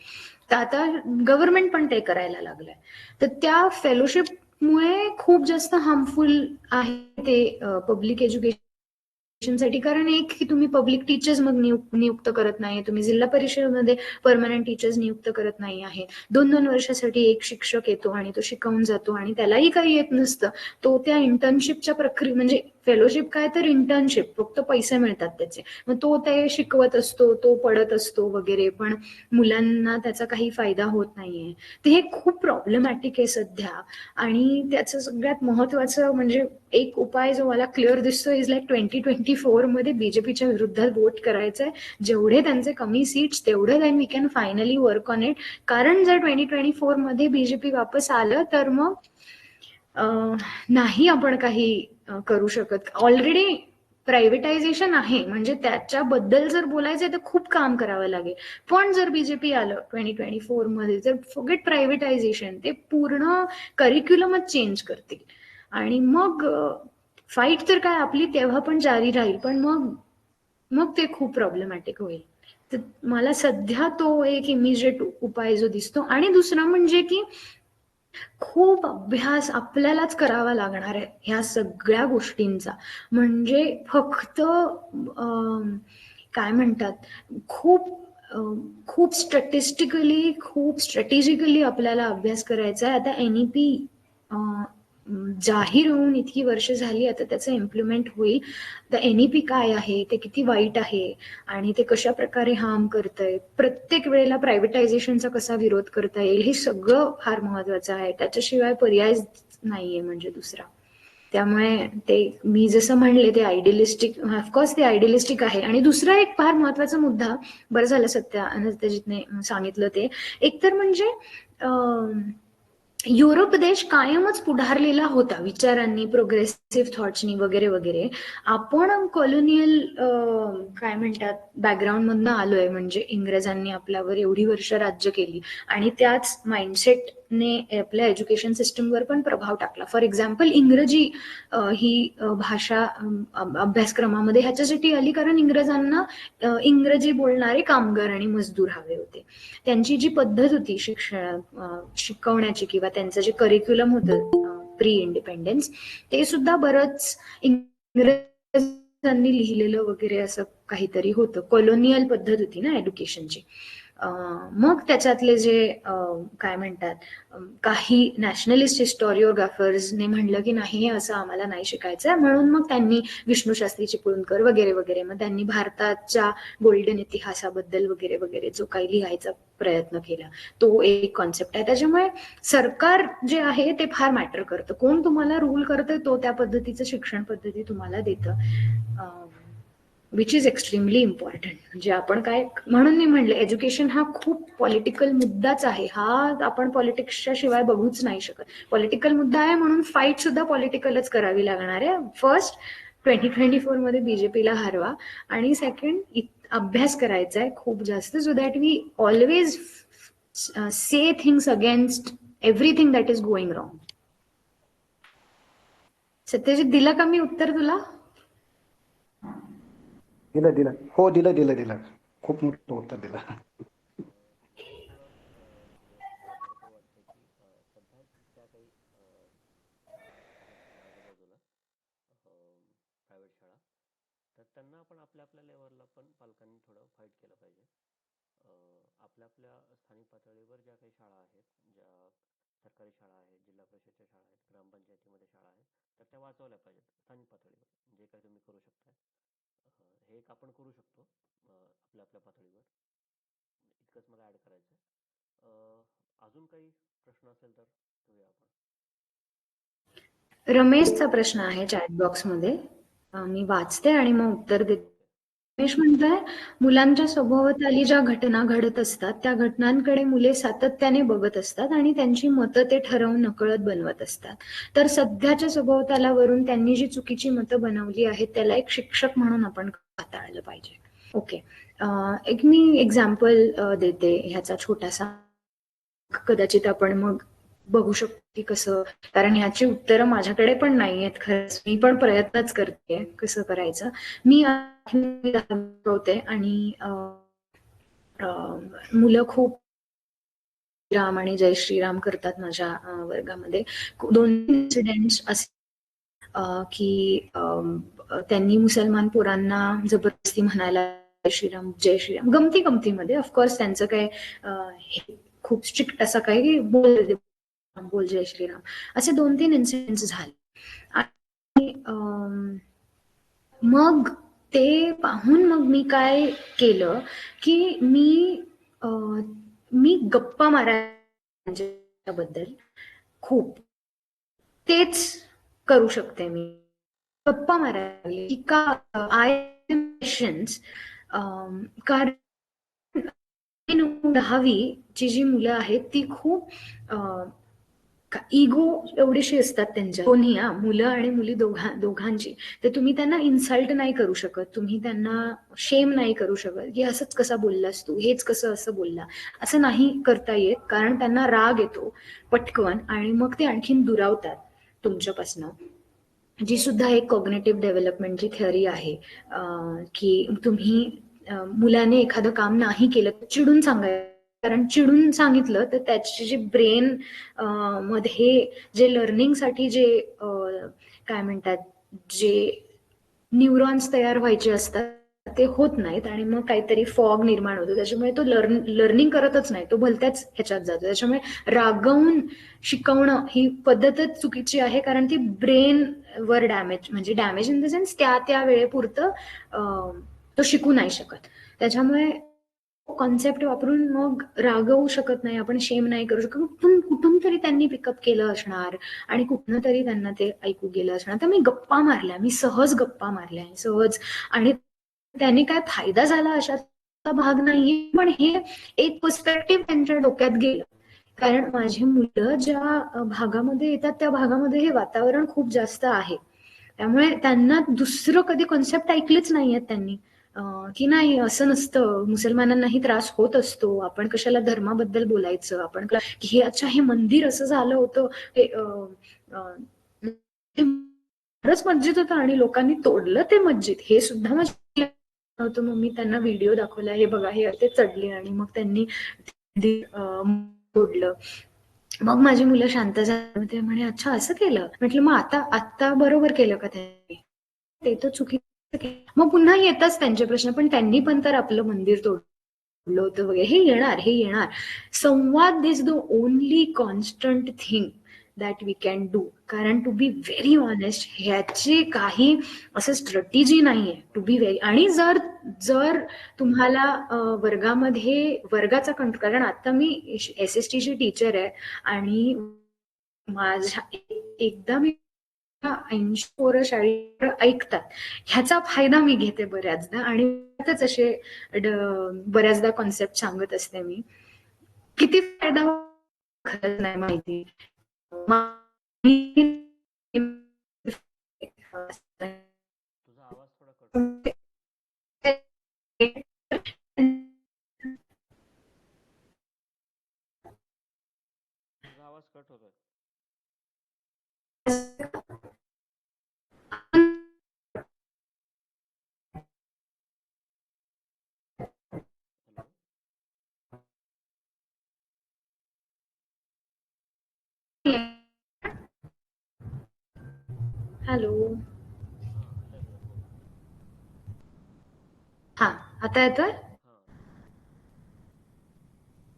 तर आता गव्हर्नमेंट पण ते करायला लागलंय. तर त्या फेलोशिप मुळे खूप जास्त हार्मफुल आहे ते पब्लिक एज्युकेशनसाठी. कारण एक की तुम्ही पब्लिक टीचर्स मग नियुक्त करत नाही, तुम्ही जिल्हा परिषदेमध्ये परमनंट टीचर्स नियुक्त करत नाही आहे. 2-2 वर्षासाठी एक शिक्षक येतो आणि तो शिकवून जातो आणि त्यालाही काही येत नसतं. तो त्या इंटर्नशिपच्या प्रक्रिये, म्हणजे फेलोशिप काय तर इंटर्नशिप, फक्त पैसे मिळतात त्याचे, मग तो ते शिकवत असतो, तो पडत असतो वगैरे, पण मुलांना त्याचा काही फायदा होत नाहीये. तर हे खूप प्रॉब्लेमॅटिक आहे सध्या. आणि त्याचं सगळ्यात महत्वाचं म्हणजे एक उपाय जो मला क्लिअर दिसतो इज लाईक 2024 मध्ये बीजेपीच्या विरुद्धात वोट करायचंय. जेवढे त्यांचे कमी सीट्स तेवढे then we can finally work on it. कारण जर 2024 मध्ये बीजेपी वापस आलं तर मग नाही आपण काही करू शकत. ऑलरेडी प्रायव्हेटायझेशन आहे, म्हणजे त्याच्याबद्दल जर बोलायचं तर खूप काम करावं लागेल. पण जर बीजेपी आलं 2024 मध्ये तर फॉरगेट प्रायव्हेटायझेशन, ते पूर्ण करिक्युलमच चेंज करतील आणि मग फाईट तर काय आपली तेव्हा पण जारी राहील, पण मग ते खूप प्रॉब्लेमॅटिक होईल. तर मला सध्या तो एक इमिजिएट उपाय जो दिसतो. आणि दुसरा म्हणजे की खूप अभ्यास आपल्यालाच करावा लागणार आहे ह्या सगळ्या गोष्टींचा. म्हणजे फक्त काय म्हणतात, खूप स्टॅटिस्टिकली, खूप स्ट्रॅटेजिकली आपल्याला अभ्यास करायचा आहे. आता एनईपी जाहीर होऊन इतकी वर्ष झाली, आता त्याचं इम्प्लिमेंट होईल. तर एनईपी काय आहे, ते किती वाईट आहे आणि ते कशा प्रकारे हार्म करतंय, प्रत्येक वेळेला प्रायव्हेटायझेशनचा कसा विरोध करता येईल, हे सगळं फार महत्वाचं आहे. त्याच्याशिवाय पर्याय नाहीये म्हणजे दुसरा. त्यामुळे ते मी जसं म्हणले ते आयडियलिस्टिक, ऑफकोर्स ते आयडियलिस्टिक आहे. आणि दुसरा एक फार महत्वाचा मुद्दा, बरं झालं सत्यजितने सांगितलं ते, एकतर म्हणजे युरोप देश कायमच पुढारलेला होता विचारांनी, प्रोग्रेसिव्ह थॉट्सनी वगैरे वगैरे. आपण कॉलोनियल काय म्हणतात बॅकग्राऊंड मधनं आलोय, म्हणजे इंग्रजांनी आपल्यावर एवढी वर्ष राज्य केली आणि त्याच माइंडसेटने आपल्या एज्युकेशन सिस्टमवर पण प्रभाव टाकला. फॉर एक्झाम्पल इंग्रजी ही भाषा अभ्यासक्रमामध्ये ह्याच्यासाठी आली कारण इंग्रजांना इंग्रजी बोलणारे कामगार आणि मजदूर हवे होते. त्यांची जी पद्धत होती शिकवण्याची किंवा त्यांचं जे करिक्युलम होतं प्री इंडिपेंडन्स, ते सुद्धा बरंच इंग्रजांनी लिहिलेलं वगैरे असं काहीतरी होतं. कॉलोनियल पद्धत होती ना एज्युकेशनची. मग त्याच्यातले जे काय म्हणतात काही नॅशनलिस्ट हिस्टोरिओग्राफर्सने म्हणलं की नाही हे असं आम्हाला नाही शिकायचं, म्हणून मग त्यांनी विष्णू शास्त्री चिपळूणकर वगैरे वगैरे, मग त्यांनी भारताच्या गोल्डन इतिहासाबद्दल वगैरे वगैरे जो काही लिहायचा प्रयत्न केला, तो एक कॉन्सेप्ट आहे. त्याच्यामुळे सरकार जे आहे ते फार मॅटर करतं. कोण तुम्हाला रूल करतं तो त्या पद्धतीचं शिक्षण पद्धती तुम्हाला देतं. Which is extremely important. म्हणजे आपण काय, म्हणून मी म्हणले एज्युकेशन हा खूप पॉलिटिकल मुद्दाच आहे. हा आपण पॉलिटिक्सच्या शिवाय बघूच नाही शकत. पॉलिटिकल मुद्दा आहे म्हणून फाईट सुद्धा पॉलिटिकलच करावी लागणार आहे. फर्स्ट 2024 मध्ये बीजेपीला हरवा, आणि सेकंड अभ्यास करायचा आहे खूप जास्त, so that we always say things against everything that is going wrong. Satyajit, दिलं का मी उत्तर तुला? दिलं हो, दिलं खूप मोठं उत्तर दिलं. मला तर वाटतं की सध्या त्या काही आहेत आपल्या आजूबाजूला प्रायव्हेट शाळा, तर त्यांना आपण आपल्या आपल्या लेवलला पण पालकांनी थोडं फाईट केलं पाहिजे. आपल्या आपल्या स्थानिक पातळीवर ज्या काही शाळा आहेत, ज्या सरकारी शाळा आहेत, जिल्हा परिषदच्या शाळा आहेत, ग्रामपंचायतीमध्ये शाळा आहेत, तर त्या वाचवल्या पाहिजेत स्थानिक पातळीवर. जे काही तुम्ही करू शकताय हे एक आपण करू शकतो आपल्या आपल्या पातळीवर. इतकंच मला ऍड करायचं आहे. अजून काही प्रश्न असेल तर घेऊया आपण. रमेशचा प्रश्न आहे चॅट बॉक्स मध्ये, मी वाचते आणि मग उत्तर देते. रमेश म्हणतोय, मुलांच्या सभोवताली ज्या घटना घडत असतात त्या घटनांकडे मुले सातत्याने बघत असतात आणि त्यांची मतं ते ठरवून नकळत बनवत असतात. तर सध्याच्या सभोवतालावरून त्यांनी जी चुकीची मतं बनवली आहेत त्याला एक शिक्षक म्हणून आपण हाताळलं पाहिजे. ओके, एक मी एक्झाम्पल देते ह्याचा छोटासा, कदाचित आपण मग बघू शकतो की कसं, कारण ह्याची उत्तरं माझ्याकडे पण नाही आहेत खरंच. मी पण प्रयत्नच करते कसं करायचं. मी होते आणि मुलं खूप राम आणि जय श्रीराम करतात माझ्या वर्गामध्ये. 2 इन्सिडेंट्स असे की त्यांनी मुसलमान पोरांना जबरदस्ती म्हणायला जय श्रीराम गमतीमध्ये. ऑफकोर्स त्यांचं काय खूप स्ट्रिक्ट असं काही बोल जय श्रीराम, असे 2-3 इन्सिडेंट्स झाले. आणि मग ते पाहून मग मी काय केलं की मी गप्पा मारायबद्दल खूप, तेच करू शकते मी, गप्पा मारायला की का आय पेशन्स. कारण 10वी ची जी मुलं आहेत ती खूप इगो एवढीशी असतात त्यांच्या, दोन्ही मुलं आणि मुली दोघांची. तर तुम्ही त्यांना इन्सल्ट नाही करू शकत, तुम्ही त्यांना शेम नाही करू शकत की असंच कसा बोललास तू, हेच कसं असं बोलला, असं नाही करता येत. कारण त्यांना राग येतो पटकन आणि मग ते आणखीन दुरावतात तुमच्यापासनं. जी सुद्धा एक कॉग्नेटिव्ह डेव्हलपमेंटची थिअरी आहे की तुम्ही मुलाने एखादं काम नाही केलं चिडून सांगायचं, कारण चिडून सांगितलं तर त्याची जी ब्रेन मध्ये जे लर्निंगसाठी जे काय म्हणतात, जे न्यूरॉन्स तयार व्हायचे असतात ते होत नाहीत आणि मग काहीतरी फॉग निर्माण होतो. त्याच्यामुळे तो लर्निंग करतच नाही, तो भलत्याच ह्याच्यात जातो. त्याच्यामुळे रागवून शिकवणं ही पद्धतच चुकीची आहे, कारण ती ब्रेन वर डॅमेज, म्हणजे डॅमेज इन द सेन्स त्या वेळेपुरतं तो शिकू नाही शकत. त्याच्यामुळे कॉन्सेप्ट वापरून मग रागवू शकत नाही आपण, शेम नाही करू शकत. कुठून तरी त्यांनी पिकअप केलं असणार आणि कुठनं तरी त्यांना ते ऐकू गेलं असणार. तर मी गप्पा मारल्या, मी सहज गप्पा मारल्या सहज, आणि त्यांनी काय फायदा झाला अशाचा भाग नाहीये, पण हे एक पर्स्पेक्टिव्ह त्यांच्या डोक्यात गेलं. कारण माझी मुलं ज्या भागामध्ये येतात त्या भागामध्ये हे वातावरण खूप जास्त आहे, त्यामुळे त्यांना दुसरं कधी कॉन्सेप्ट ऐकलेच नाहीयेत त्यांनी की नाही असं नसतं, मुसलमानांनाही त्रास होत असतो, आपण कशाला धर्माबद्दल बोलायचं, आपण की हे अच्छा हे मंदिर असं झालं होतं, खरंच मस्जिद होतं आणि लोकांनी तोडलं ते मस्जिद, हे सुद्धा होतं. मग मी त्यांना व्हिडिओ दाखवला, हे बघा हे ते चढले आणि मग त्यांनी तोडलं. मग माझी मुलं शांत झाली, ते म्हणे अच्छा असं केलं. म्हटलं मग आता बरोबर केलं का त्यांनी, ते तर चुकीचं. मग पुन्हा येतच त्यांचे प्रश्न, पण त्यांनी पण तर आपलं मंदिर तोडलं होतं वगैरे. हे येणार. संवाद is the only constant thing that we can do. कारण टू बी व्हेरी ऑनेस्ट ह्याची काही असं स्ट्रॅटेजी नाहीये टू बी व्हेरी. आणि जर तुम्हाला वर्गाचा कंट्रोल, कारण आता मी SST ची टीचर आहे आणि माझ्या एकदा मी 80 पोरं शाळेत ऐकतात, ह्याचा फायदा मी घेते बऱ्याचदा. आणि त्यातच असे बऱ्याचदा कॉन्सेप्ट सांगत असते मी. किती फायदा खरंच नाही माहिती. तुझा आवाज थोडा कट होतोय. तुझा आवाज कट होतोय. हॅलो. हॅलो. हा, आता येतोय, बोल. हा, आता येतोय. हा.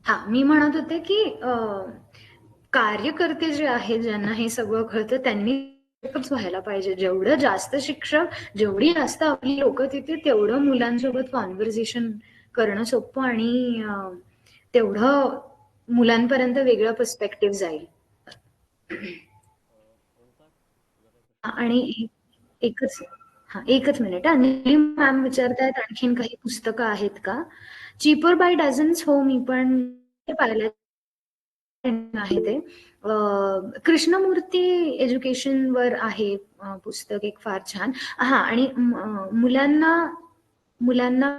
हा, मी म्हणत होते की कार्यकर्ते जे आहेत, ज्यांना हे सगळं कळतं, त्यांनी व्हायला पाहिजे. जेवढं जास्त शिक्षक, जेवढी जास्त आपली लोक तिथे, तेवढं मुलांसोबत कॉन्व्हर्सेशन करणं सोपं आणि तेवढं मुलांपर्यंत वेगळं पर्स्पेक्टिव्ह जाईल. ओंकार, तुझा काही प्रश्न? आणि एकच मिनिट. आणि मॅम विचारतायत आणखीन काही पुस्तकं आहेत का. चीपर बाय डझन्स, हो, मी पण पाहिलं आहे ते. कृष्णमूर्ती एज्युकेशन वर आहे पुस्तक, एक फार छान. हा, आणि मुलांना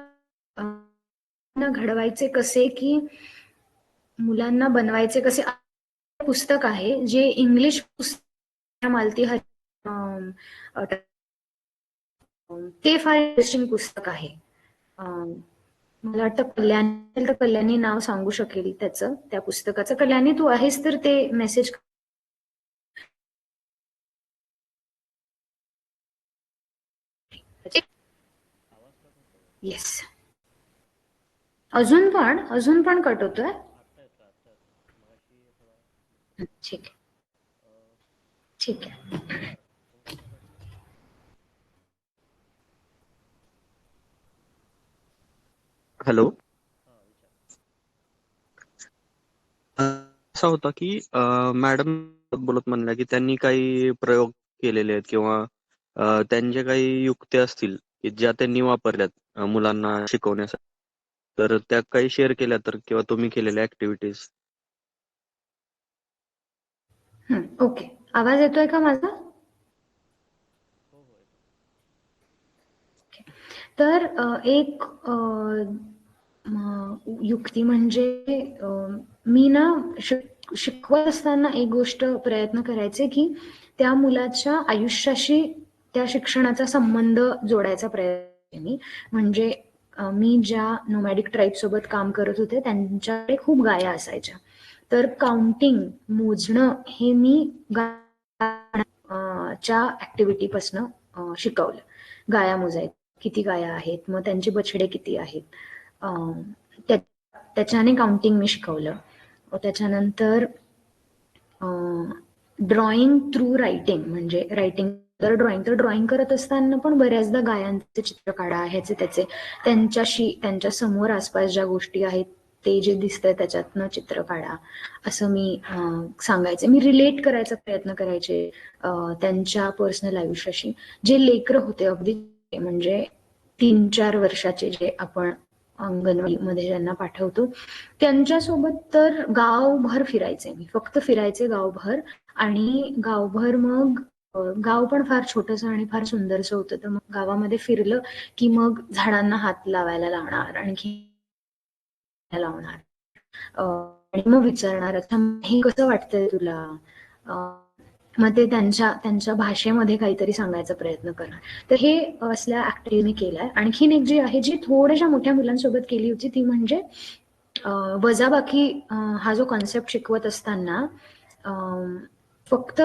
घडवायचे कसे, की मुलांना बनवायचे कसे पुस्तक आहे, जे इंग्लिश पुस्तक मालती ते फार इंटरेस्टिंग पुस्तक आहे. मला वाटतं कल्याणी नाव सांगू शकेल त्याचं, त्या पुस्तकाचं. कल्याणी, तू आहेस तर ते मेसेज. आवाज कट होतोय. येस. अजून पण कट होतोय. आता येतोय, आता येतोय. मगाशी थोडा डिस्टर्बन्स होता. ठीक आहे, ठीक आहे. ओंकार, काय प्रश्न आहे? हॅलो. हा, विचार. असा होता की मॅडम बोलत म्हणल्या की त्यांनी काही प्रयोग केलेले आहेत किंवा त्यांच्या काही युक्त्या असतील की ज्या त्यांनी वापरल्यात मुलांना शिकवण्यासाठी, तर त्या काही शेअर केल्या तर, किंवा तुम्ही केलेल्या ऍक्टिव्हिटीज. ओके, आवाज येतोय का माझा? हो हो, येतोय. तर एक युक्ती म्हणजे मी ना शिकवत असताना एक गोष्ट प्रयत्न करायचे की त्या मुलाच्या आयुष्याशी त्या शिक्षणाचा संबंध जोडायचा प्रयत्न मी. म्हणजे मी ज्या नोमॅडिक ट्राईब सोबत काम करत होते, त्यांच्याकडे खूप गाया असायच्या. तर काउंटिंग, मोजणं, हे मी च्या ऍक्टिव्हिटी पासून शिकवलं. गाया मोजायच्या, किती गाया आहेत, मग त्यांचे बछडे किती आहेत, त्याच्याने काउंटिंग मी शिकवलं. त्याच्यानंतर ड्रॉइंग थ्रू रायटिंग, म्हणजे रायटिंग तर ड्रॉइंग करत असताना पण बऱ्याचदा गायांचे चित्र काढा, ह्याचे त्याचे, त्यांच्या समोर आसपास ज्या गोष्टी आहेत, ते जे दिसतंय त्याच्यातनं चित्र काढा, असं मी सांगायचे. मी रिलेट करायचा प्रयत्न करायचे त्यांच्या पर्सनल आयुष्याशी. जे लेकरं होते अगदी, म्हणजे 3-4 वर्षाचे, जे आपण अंगणवाडीमध्ये ज्यांना पाठवतो, त्यांच्यासोबत तर गावभर फिरायचे मी, फक्त फिरायचे गावभर. आणि गावभर मग गाव पण फार छोटंसं आणि फार सुंदरसं होतं. तर मग गावामध्ये फिरलं की मग झाडांना हात लावायला लावणार, आणखी लावणार, आणि मग विचारणार, अच्छा हे कसं वाटतंय तुला. मग ते त्यांच्या भाषेमध्ये काहीतरी सांगायचा प्रयत्न करणार. तर हे असल्या ऍक्टिव्हिटी मी केलाय. आणखीन एक जी आहे, जी थोड्याशा मोठ्या मुलांसोबत केली होती, ती म्हणजे वजाबाकी हा जो कॉन्सेप्ट शिकवत असताना फक्त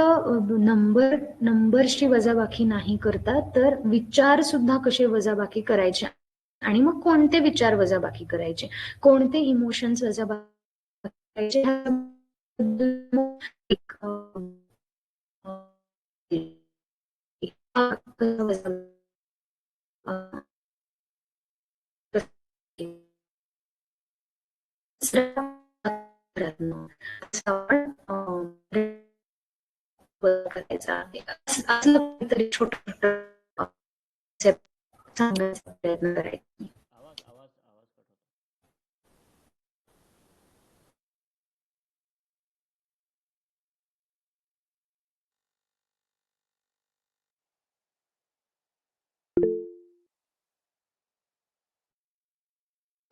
नंबर्सची वजाबाकी नाही करता, तर विचार सुद्धा कसे वजाबाकी करायचे, आणि मग कोणते विचार वजाबाकी करायचे, कोणते इमोशन्स वजाबाकी करायचे, करायचा आहे. असं काहीतरी छोटं सांगायचा प्रयत्न करायचा. आवाज आवाज आवाज कट होतो.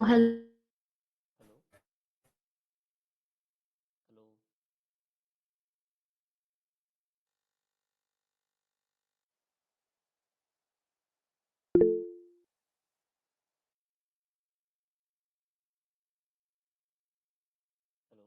हॅलो. Hello hello. हॅलो.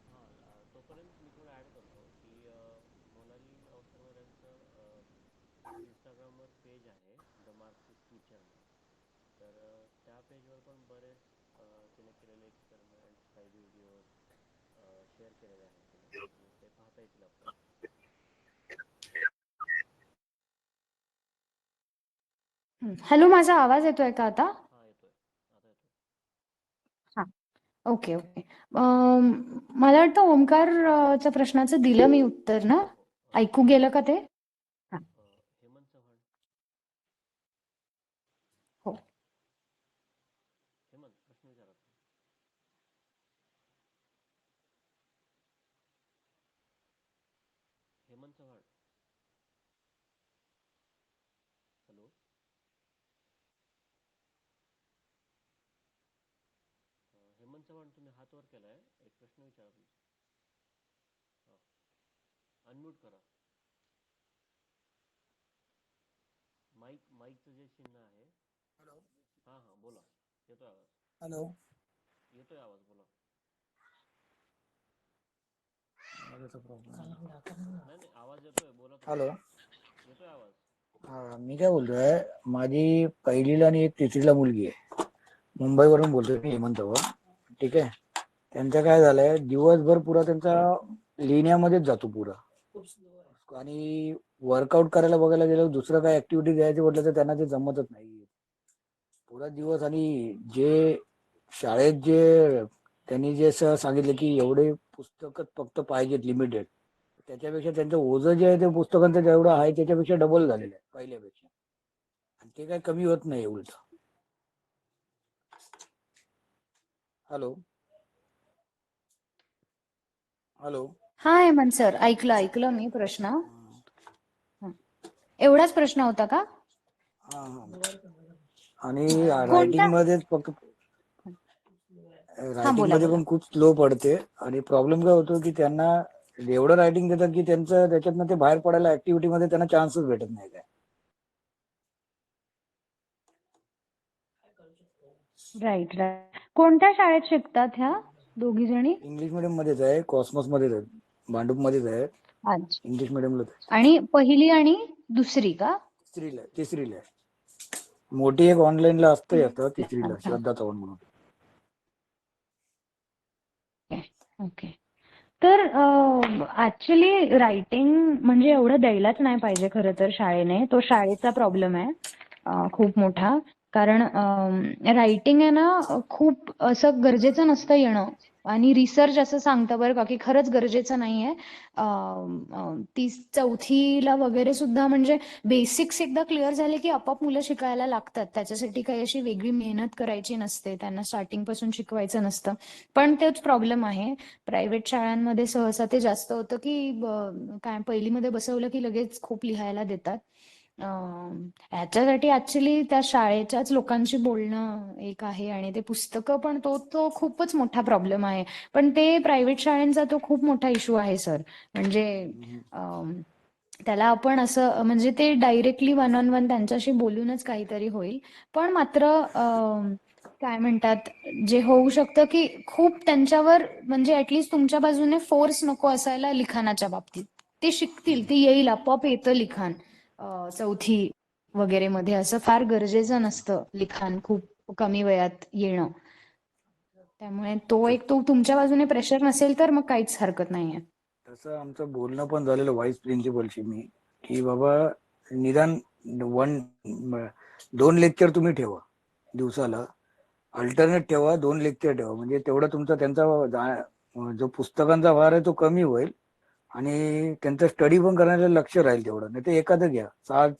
हां, तोपर्यंत मी थोडं ॲड करतो की मोनाली अवसरकर यांचं इंस्टाग्रामवर पेज आहे द मार्क्सिस्ट टीचर म्हणून. तर त्या पेजवर पण बरेच तिने केलेले एक्सपेरिमेंट्स, काही व्हिडिओज शेअर केलेले आहेत तिने, आणि ते पाहता येतील आपल्याला. हॅलो, माझा आवाज येतोय का आता? हां, येतोय, आता येतोय. हा. Okay okay. मला वाटतं ओमकारच्या प्रश्नाचं दिलं मी उत्तर ना? हो हो. ऐकू गेलं का ते? हा. हेमंत चव्हाण. हो. हेमंत, प्रश्न विचारा तुम्ही. हेमंत चव्हाण. हॅलो. हेमंत चव्हाण, तुम्ही हात वर केलाय, एक प्रश्न विचारा तुम्ही. हां, अनम्यूट करा. माईकचं जे चिन्ह आहे. हॅलो. हां हां, बोला. येतोय आवाज. हॅलो. येतोय आवाज, बोला. नाही नाही, आवाज येतोय, बोला तुम्ही. हॅलो. येतोय आवाज. हा, मी काय बोलतोय, माझी पहिलीला आणि एक तिसरीला मुलगी आहे. मुंबईवरून बोलतोय मी, हेमंतवर. ठीक आहे. त्यांचं काय झालंय, दिवसभर पुरा त्यांचा लिहिण्यामध्येच जातो पुरा. आणि वर्कआउट करायला बघायला गेलं, दुसरं काय ऍक्टिव्हिटी द्यायची म्हटलं तर त्यांना ते जमतच नाही पुरा दिवस. आणि जे शाळेत जे त्यांनी जे सांगितलं की एवढे पुस्तकं फक्त पाहिजेत लिमिटेड, त्याच्यापेक्षा त्यांचं ओझं जे आहे ते पुस्तकांचं जेवढं आहे त्याच्यापेक्षा डबल झालेलं आहे पहिल्यापेक्षा. आणि ते काय कमी होत नाही उलट. हॅलो. हॅलो. हा हेमंत सर, ऐकलं मी प्रश्न. हं. एवढाच प्रश्न होता का? हा हा. आणि कोणत्या? रायटिंग मध्ये फक्त हा, रायटिंग बोला मध्ये बोला. पण खूप स्लो पडते. आणि प्रॉब्लेम काय होतो की त्यांना एवढं रायटिंग देतात की त्यांचं त्याच्यातनं ते बाहेर पडायला ऍक्टिव्हिटी मध्ये त्यांना चान्सच भेटत नाही काय. Right right. कोणत्या शाळेत शिकतात ह्या दोघी जणी? इंग्लिश मिडियम मध्येच आहे, कॉस्मॉस मध्येच आहे, भांडूप मध्येच आहे. अच्छा. इंग्लिश मिडियमलाच आहे. आणि पहिली आणि दुसरी का? तिसरीला आहे. मोठी एक ऑनलाईनला असते आता तिसरीला, अच्छा. श्रद्धा चव्हाण म्हणून. ओके. तर ऍक्च्युली रायटिंग म्हणजे एवढं द्यायलाच नाही पाहिजे खरं तर शाळेने. तो शाळेचा प्रॉब्लेम आहे खूप मोठा. कारण रायटिंग आहे ना, खूप असं गरजेचं नसतं येणं. आणि रिसर्च असं सांगतं बरं का की खरंच गरजेचं नाहीये. 3री-4थीला वगैरे सुद्धा म्हणजे बेसिक्स एकदा क्लिअर झाले की आपोआप मुलं शिकायला लागतात. त्याच्यासाठी काही अशी वेगळी मेहनत करायची नसते, त्यांना स्टार्टिंग पासून शिकवायचं नसतं. पण तेच प्रॉब्लेम आहे. प्रायव्हेट शाळांमध्ये सहसा ते जास्त होतं की काय पहिलीमध्ये बसवलं की लगेच खूप लिहायला देतात. ह्याच्यासाठी ऍक्च्युली त्या शाळेच्याच लोकांशी बोलणं एक आहे, आणि ते पुस्तकं पण तो खूपच मोठा प्रॉब्लेम आहे. पण ते प्रायव्हेट शाळांचा तो खूप मोठा इश्यू आहे सर. म्हणजे त्याला आपण असं म्हणजे ते डायरेक्टली 1-on-1 त्यांच्याशी बोलूनच काहीतरी होईल. पण मात्र काय म्हणतात, जे होऊ शकतं की खूप त्यांच्यावर म्हणजे ऍटलीस्ट तुमच्या बाजूने फोर्स नको असायला लिखाणाच्या बाबतीत. ते शिकतील, ते येईल, आपोआप येतं लिखाण. 4थी वगैरे मध्ये असं फार गरजेचं नसतं लिखाण खूप कमी वयात येणं. त्यामुळे तो एक तुमच्या बाजूने प्रेशर नसेल तर मग काहीच हरकत नाहीये. तसं आमचं बोलणं पण झालेलं व्हाईस प्रिन्सिपलशी मी, की बाबा निदान वन 2 लेक्चर तुम्ही ठेवा दिवसाला, अल्टरनेट ठेवा, 2 लेक्चर ठेवा, म्हणजे तेवढं तुमचा त्यांचा जो पुस्तकांचा भार आहे तो कमी होईल आणि त्यांचं स्टडी पण करण्याचं लक्ष राहील तेवढं. नाही तर एखादं घ्या,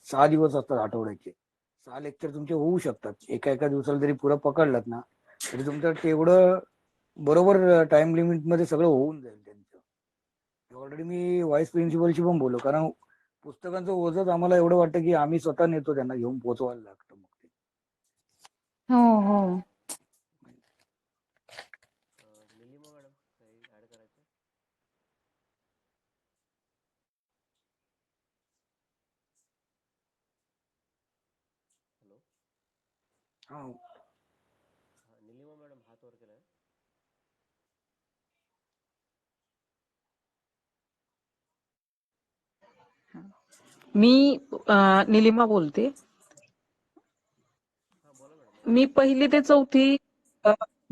6 दिवस असतात आठवड्याचे, 6 लेक्चर तुमचे होऊ शकतात. एका एका दिवसाला जरी पुरं पकडलात ना तरी तुमचं तेवढं बरोबर टाइम लिमिट मध्ये सगळं होऊन जाईल त्यांचं. ऑलरेडी मी व्हाईस प्रिन्सिपलशी पण बोललो, कारण पुस्तकांचं ओझच आम्हाला एवढं वाटतं की आम्ही स्वतः नेतो, त्यांना घेऊन पोहोचवायला लागतं मग ते. हो हो. निलिमा मॅडम काही ऍड करायचं? हॅलो. हा, निलिमा मॅडम हात वर केलाय. मी निलिमा बोलते. हा बोला मॅडम बोला. मी 1ली ते 4थी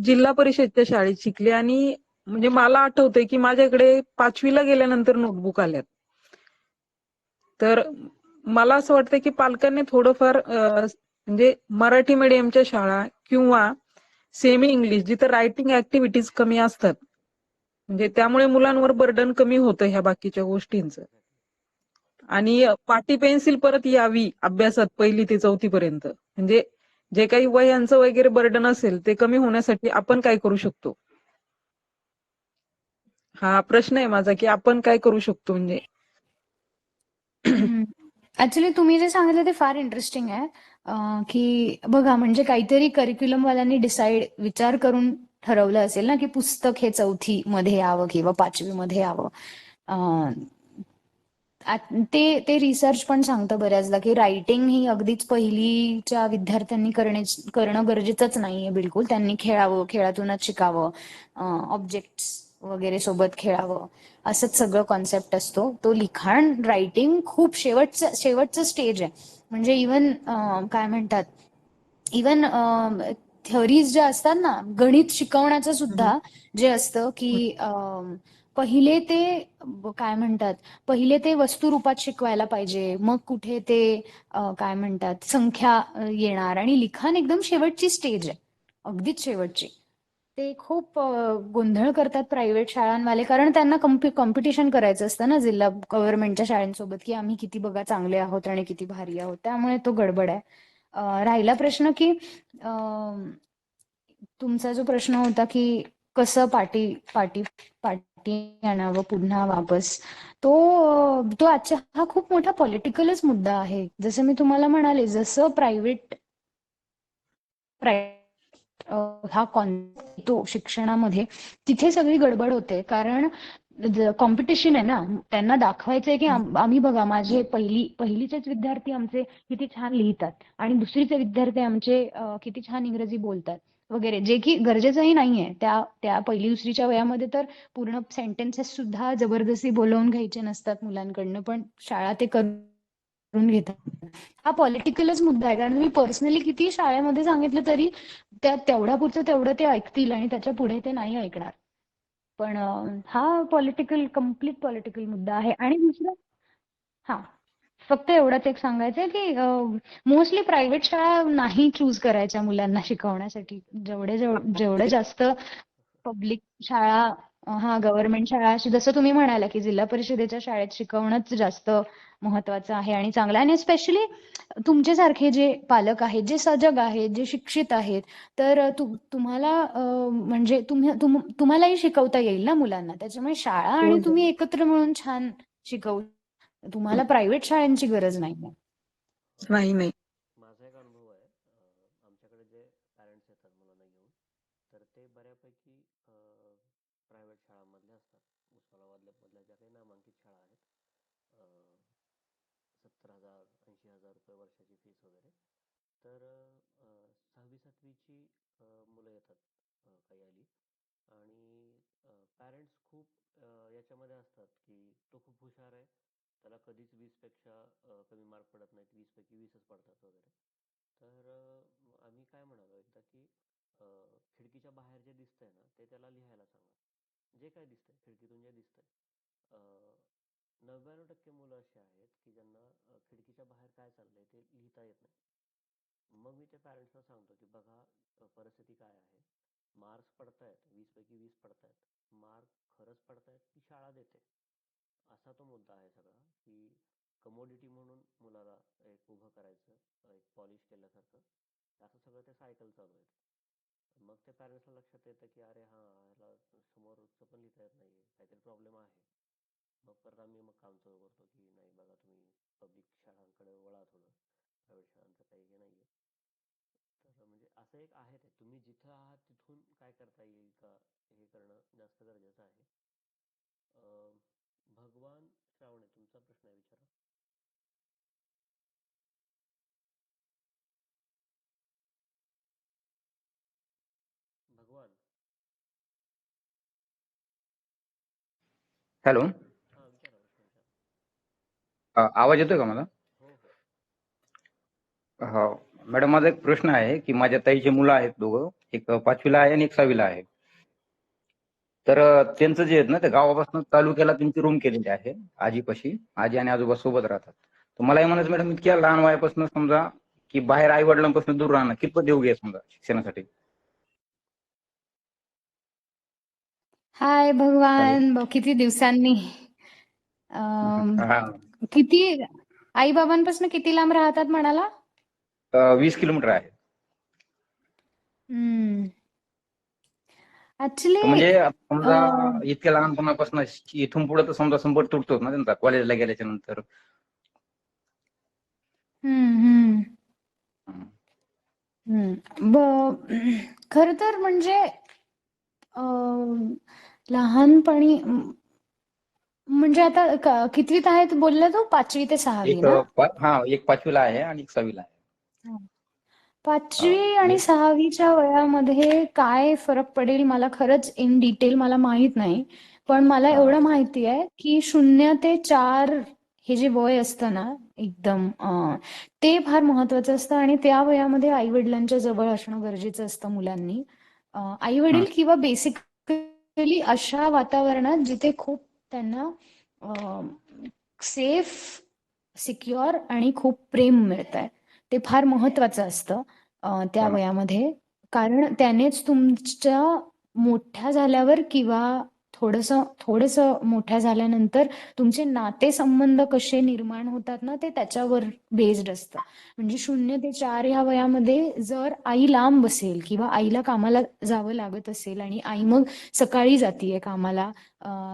जिल्हा परिषदच्या शाळेत शिकले आणि म्हणजे मला आठवतंय की माझ्याकडे 5वीला गेल्यानंतर नोटबुक आल्यात. तर मला असं वाटतं की पालकांनी थोडंफार म्हणजे मराठी मीडियमच्या शाळा किंवा सेमी इंग्लिश जिथं रायटिंग ऍक्टिव्हिटीज कमी असतात, म्हणजे त्यामुळे मुलांवर बर्डन कमी होतं ह्या बाकीच्या गोष्टींचं. आणि पाटी पेन्सिल परत यावी अभ्यासात 1ली ते 4थी पर्यंत, म्हणजे जे काही वह्यांचं वगैरे बर्डन असेल ते कमी होण्यासाठी आपण काय करू शकतो, हा प्रश्न आहे माझा की आपण काय करू शकतो. म्हणजे ऍक्च्युली तुम्ही जे सांगितलं ते फार इंटरेस्टिंग आहे. की बघा, म्हणजे काहीतरी करिक्युलम वाल्यांनी विचार करून ठरवलं असेल ना की पुस्तक हे 4थी मध्ये यावं किंवा 5वी मध्ये यावं. अं, ते रिसर्च पण सांगतं बऱ्याचदा की रायटिंग ही अगदीच पहिलीच्या विद्यार्थ्यांनी करणं गरजेचंच नाहीये बिलकुल. त्यांनी खेळावं, खेळातूनच शिकावं, ऑब्जेक्ट्स वगैरे सोबत खेळावं, असंच सगळं कॉन्सेप्ट असतो. तो लिखाण, रायटिंग खूप शेवटचं स्टेज आहे. म्हणजे इवन काय म्हणतात, इवन थेअरीज ज्या असतात ना, गणित शिकवण्याचं सुद्धा जे असतं की पहिले ते काय म्हणतात, पहिले ते वस्तुरूपात शिकवायला पाहिजे, मग कुठे ते काय म्हणतात संख्या येणार, आणि लिखाण एकदम शेवटची स्टेज आहे, अगदीच शेवटची. ते खूप गोंधळ करतात प्रायव्हेट शाळांवाले, कारण त्यांना कॉम्पिटिशन करायचं असतं ना जिल्हा गव्हर्नमेंटच्या शाळांसोबत, की आम्ही किती बघा चांगले आहोत आणि किती भारी आहोत. त्यामुळे तो गडबड आहे. राहिला प्रश्न की तुमचा जो प्रश्न होता की कसं पाटी पाटी पाटी आणावं पुन्हा वापस, तो आजचा हा खूप मोठा पॉलिटिकलच मुद्दा आहे. जसं मी तुम्हाला म्हणाले, जसं प्रायव्हेट हा कॉन्सेप्ट तो शिक्षणामध्ये, तिथे सगळी गडबड होते. कारण कॉम्पिटिशन आहे ना, त्यांना दाखवायचंय की आम्ही बघा, माझे पहिलीचेच विद्यार्थी आमचे किती छान लिहितात आणि दुसरीचे विद्यार्थी आमचे किती छान इंग्रजी बोलतात वगैरे, जे की गरजेचंही नाहीये. त्या पहिली दुसरीच्या वयामध्ये तर पूर्ण सेंटेन्सेस सुद्धा जबरदस्ती बोलवून घ्यायचे नसतात मुलांकडनं, पण शाळा ते करून घेतात. हा पॉलिटिकलच मुद्दा आहे. कारण मी पर्सनली किती शाळेमध्ये सांगितलं तरी तेवढ्यापुरतं तेवढं ते ऐकतील आणि त्याच्या पुढे ते नाही ऐकणार. पण हा कम्प्लीट पॉलिटिकल मुद्दा आहे. आणि दुसरं, हा, फक्त एवढंच एक सांगायचंय की मोस्टली प्रायव्हेट शाळा नाही चूज करायच्या मुलांना शिकवण्यासाठी. जेवढे जास्त पब्लिक शाळा, हा गव्हर्नमेंट शाळा, जसं तुम्ही म्हणाला की जिल्हा परिषदेच्या शाळेत शिकवणंच जास्त महत्वाचं आहे आणि चांगलं आहे. आणि स्पेशली तुमच्यासारखे जे पालक आहेत, जे सजग आहेत, जे शिक्षित आहेत, तर तुम्हाला म्हणजे तुम्हालाही शिकवता येईल ना मुलांना. त्याच्यामुळे शाळा आणि तुम्ही एकत्र मिळून छान शिकवू. तुम्हाला प्रायव्हेट शाळांची गरज नाही. नाही नाही. माझा एक अनुभव आहे. आमच्याकडे जे पॅरेंट्स येतात मुलांना घेऊन, तर ते बऱ्यापैकी प्रायव्हेट शाळांमधले असतात. उस्मानाबादमधल्या ज्या काही नामांकित शाळा आहेत, 70,000 80,000 रुपये वर्षाची फीस वगैरे. तर 6वी 7वीची मुलं येतात काही आली, आणि पॅरेंट्स खूप याच्यामध्ये असतात की तो खूप हुशार आहे, त्याला कधीच 20पेक्षा कमी मार्क पडत नाहीत, 20पैकी 20च पडतात वगैरे. तर आम्ही काय म्हणालो एकदा की खिडकीच्या बाहेर जे दिसतंय ना ते त्याला लिहायला सांगा. जे काय दिसतंय खिडकीतून जे दिसतंय 99% मुलं अशी आहेत की ज्यांना खिडकीच्या बाहेर काय चाललंय ते लिहिता येत नाही. मग मी त्या पॅरेंट्सना सांगतो की बघा परिस्थिती काय आहे. मार्क्स पडतायत, 20 पैकी 20 पडतायत. मार्क खरंच पडतायत की शाळा देते, असा तो मुद्दा आहे सगळा. की कमोडिटी म्हणून मुलाला एक उभं करायचं, एक पॉलिश केल्यासारखं, असं सगळं ते सायकल चालू आहे. मग त्या पॅरेंट्सला लक्षात येतं की अरे हा, ह्याला समोरचं पण लिहिता येत नाहीये, काहीतरी प्रॉब्लेम आहे. मग परत आम्ही मग काम चालू करतो की नाही बघा, तुम्ही पब्लिक शाळांकडे वळा थोडं, प्रायव्हेट शाळांचं काही हे नाहीये. तर म्हणजे असं एक आहे, ते तुम्ही जिथं आहात तिथून काय करता येईल का हे करणं जास्त गरजेचं आहे. भगवान श्रावणे, तुमचा प्रश्न आहे, विचारा. भगवान. हॅलो. हा, विचारा प्रश्न, विचारा. आवाज येतोय का मला? हो हो. हो मॅडम, माझा एक प्रश्न आहे की माझ्या ताईची मुलं आहेत दोघं, एक 5वीला आहे आणि एक 6वीला आहे. तर त्यांचं जे आहेत ना, ते गावापासून तालुक्याला त्यांची रूम केलेली आहे आजीपाशी. आजी आणि आजोबा सोबत राहतात. तर मला हे म्हणायचं मॅडम, इतक्या लहान वयापासून समजा की बाहेर आई वडिलांपासून दूर राहणं कितपत योग्य आहे समजा शिक्षणासाठी? Hi hello. भगवान, किती दिवसांनी. अम, हा. किती आई बाबांपासून किती लांब राहतात म्हणाला? 20 किलोमीटर आहे. तर ऍक्च्युली म्हणजे समजा इतक्या लहानपणापासून इथून पुढे तर समजा संपर्क तुटतोच ना त्यांचा कॉलेजला गेल्याच्या नंतर. खर तर म्हणजे लहानपणी म्हणजे आता कितवीत आहेत बोलला तो? 5वी ते 6वी ना? एक 5वीला आहे आणि एक 6वीला आहे. हा. हा, 5वी आणि म्हणजे 6वीच्या वयामध्ये काय फरक पडेल मला खरंच इन डिटेल मला माहित नाही. पण मला हा, एवढं माहिती आहे की 0 ते 4 हे जे वय असतं ना, एकदम ते फार महत्वाचं असतं. आणि त्या वयामध्ये आई वडिलांच्या जवळ असणं गरजेचं असतं मुलांनी. आई हा, वडील किंवा बेसिकली अशा वातावरणात जिथे खूप त्यांना सेफ, सिक्युअर आणि खूप प्रेम मिळतंय. ते फार महत्वाचं असतं त्या हो ना. वयामध्ये. कारण त्यानेच तुमच्या मोठ्या झाल्यावर किंवा थोडंसं मोठ्या झाल्यानंतर तुमचे नातेसंबंध कसे निर्माण होतात ना, ते त्याच्यावर बेस्ड असतं. म्हणजे 0 ते 4 ह्या वयामध्ये जर आई लांब असेल किंवा आईला कामाला जावं लागत असेल आणि आई मग सकाळी जातीये कामाला,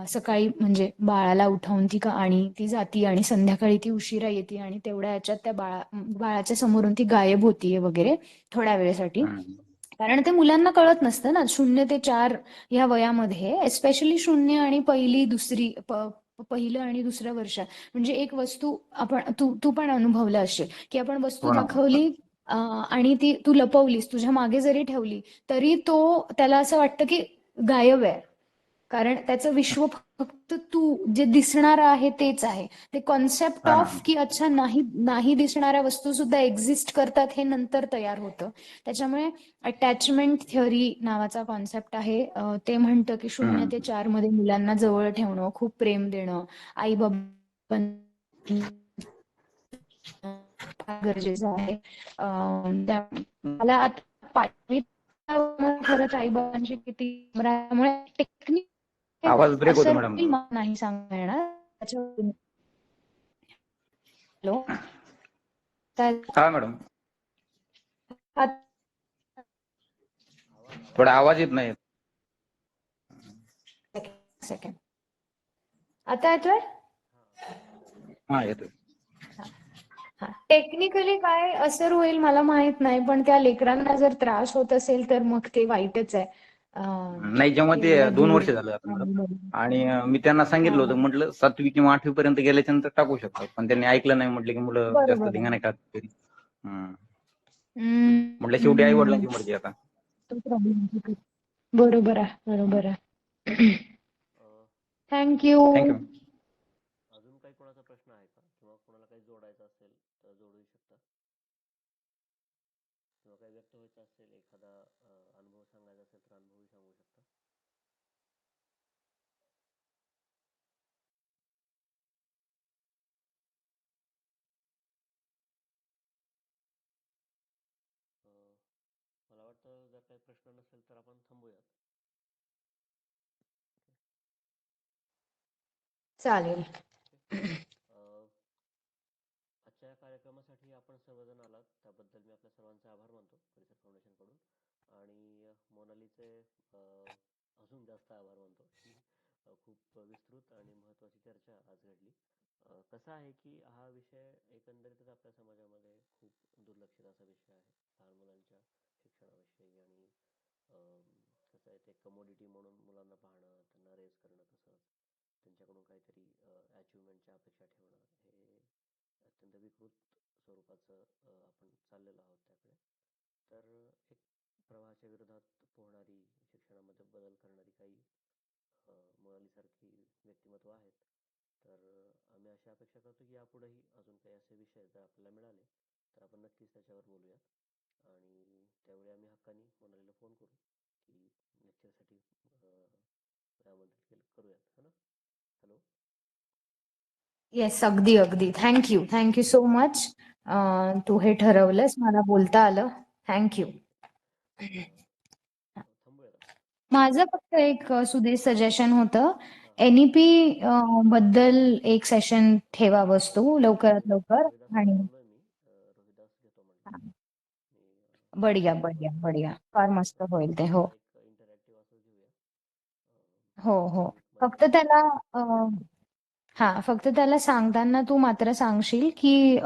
सकाळी म्हणजे बाळाला उठवून आणि ती जाती आणि संध्याकाळी ती उशिरा येते आणि तेवढ्या याच्यात त्या बाळाच्या समोरून ती गायब होतीये वगैरे थोड्या वेळेसाठी. हम्म. कारण ते मुलांना कळत नसतं ना 0 ते 4 ह्या वयामध्ये, एस्पेशली 0 आणि पहिलं आणि दुसरं वर्ष. म्हणजे एक वस्तू तू पण अनुभवलं असेल की आपण वस्तू हो ना. दाखवली आणि ती तू लपवलीस, तुझ्या मागे जरी ठेवली तरी त्याला असं वाटतं की गायब आहे. कारण त्याचं विश्व फक्त जे दिसणार आहे तेच आहे. ते कॉन्सेप्ट हा ना. ऑफ की अच्छा नाही दिसणाऱ्या वस्तू सुद्धा एक्झिस्ट करतात हे नंतर तयार होतं. त्याच्यामुळे अटॅचमेंट थिअरी नावाचा कॉन्सेप्ट आहे. ते म्हणतं की 0 ते 4 मध्ये मुलांना जवळ ठेवणं, खूप प्रेम देणं, आई बाबा गरजेचं आहे. मला आता 5वी खरंच आई बाबांची किती टेक्निक आवाज ब्रेक होतो असं मॅडम. मला नाही सांगता येणार त्याच्यावर. हॅलो. हा मॅडम, आता थोडा आवाज येत नाही. सेकंड. आता येतोय? हा, येतोय. टेक्निकली काय असर होईल मला माहित नाही, पण त्या लेकरांना जर त्रास होत असेल तर मग ते वाईटच आहे. नाही, जेव्हा ते एवढ्या 2 दूर वर्ष झालं आता मॅडम, आणि मी त्यांना सांगितलं होतं, म्हटलं 7वी किंवा 8वी पर्यंत गेल्याच्या नंतर टाकू शकतात, पण त्यांनी ऐकलं नाही. म्हटले की मुलं जास्त बरोबर धिंगाणे आहे. करतात घरी. म्हटलं शेवटी आई हम्म. वडिलांची मर्जी आता. तो प्रॉब्लेम. बरोबर आहे, बरोबर आहे. थँक्यू. थँक्यू. अजून काही कोणाचा प्रश्न आहे का, किंवा कोणाला काही जोडायचं असेल तर जोडू शकता, किंवा काही व्यक्त व्हायचं असेल, एखादा अनुभव सांगायचा असेल तर अनुभवही सांगू शकता. जर काही प्रश्न नसेल तर आपण थांबूयात. चालेल. आजच्या या कार्यक्रमासाठी आपण सर्वजण आलात त्याबद्दल मी आपल्या सर्वांचे आभार मानतो परिसर फाउंडेशन कडून. आणि मोनालीचे अजून जास्त आभार मानतो की खूप विस्तृत आणि महत्त्वाची चर्चा आज घडली. कसं आहे की हा विषय एकंदरीतच आपल्या समाजामध्ये खूप दुर्लक्षित असा विषय आहे लहान मुलांच्या शिक्षणाविषयी. आणि कसं आहे ते कमोडिटी म्हणून मुलांना पाहणं, त्यांना रेस करणं, तसंच त्यांच्याकडून काहीतरी अचिव्हमेंटच्या अपेक्षा ठेवणं, हे अत्यंत विकृत स्वरूपाचं आपण चाललेलो आहोत त्याकडे. तर एक प्रवाहाच्या विरोधात पोहणारी, शिक्षणामध्ये बदल करणारी काही मोनालीसारखी व्यक्तिमत्व आहेत. तर आम्ही अशी अपेक्षा करतो की यापुढेही अजून काही असे विषय जर आपल्याला मिळाले तर आपण नक्कीच त्याच्यावर बोलूयात. आणि त्यावेळी आम्ही हक्कानी मोनालीला फोन करू की लेक्चरसाठी आमंत्रित करूयात, है ना? हॅलो. येस, अगदी अगदी. Thank you so much. तू हे ठरवलंस, मला बोलता आलं. थँक्यू. थांबूयात आपण. माझं फक्त एक सुदेश सजेशन होतं. हां. NEP बद्दल एक सेशन ठेवावंस तू लवकरात लवकर. रोहिदासला आणि बोललोय मी. रोहिदास घेतो म्हणला. मी बढिया त्याला बढिया बोलतो बढिया. फार आणि मस्त होईल ते. हो एक इंटरॅक्टिव्ह असं घेऊया. हो हो. वीकमध्ये फक्त काहीतरी. त्याला फक्त त्याला सांगताना तू मात्र सांगशील की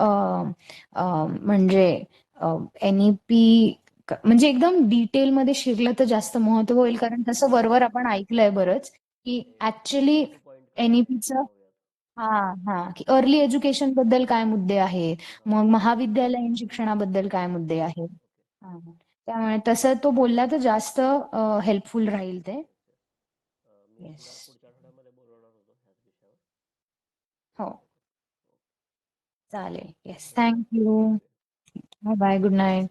म्हणजे NEP म्हणजे एकदम डिटेलमध्ये शिरलं तर जास्त महत्व होईल, कारण तसं वरवर आपण ऐकलंय बरंच की ऍक्च्युली पॉईंट टू पॉईंट कसं आहे ते NEPचं पाहूयात. की अर्ली एज्युकेशन बद्दल काय मुद्दे आहेत, हां. मग महाविद्यालयीन शिक्षणाबद्दल काय मुद्दे आहेत. ओके. हा. त्यामुळे तसं तो बोलला तर जास्त हेल्पफुल राहील ते. Yes yes. मी येस. तुला पुढच्या आठवड्यामध्ये बोलवणार होतो ह्याच विषयावर. हो ओके. चालेल. येस, धन्यवाद. थँक्यू. भेटूया. Bye bye. Good night.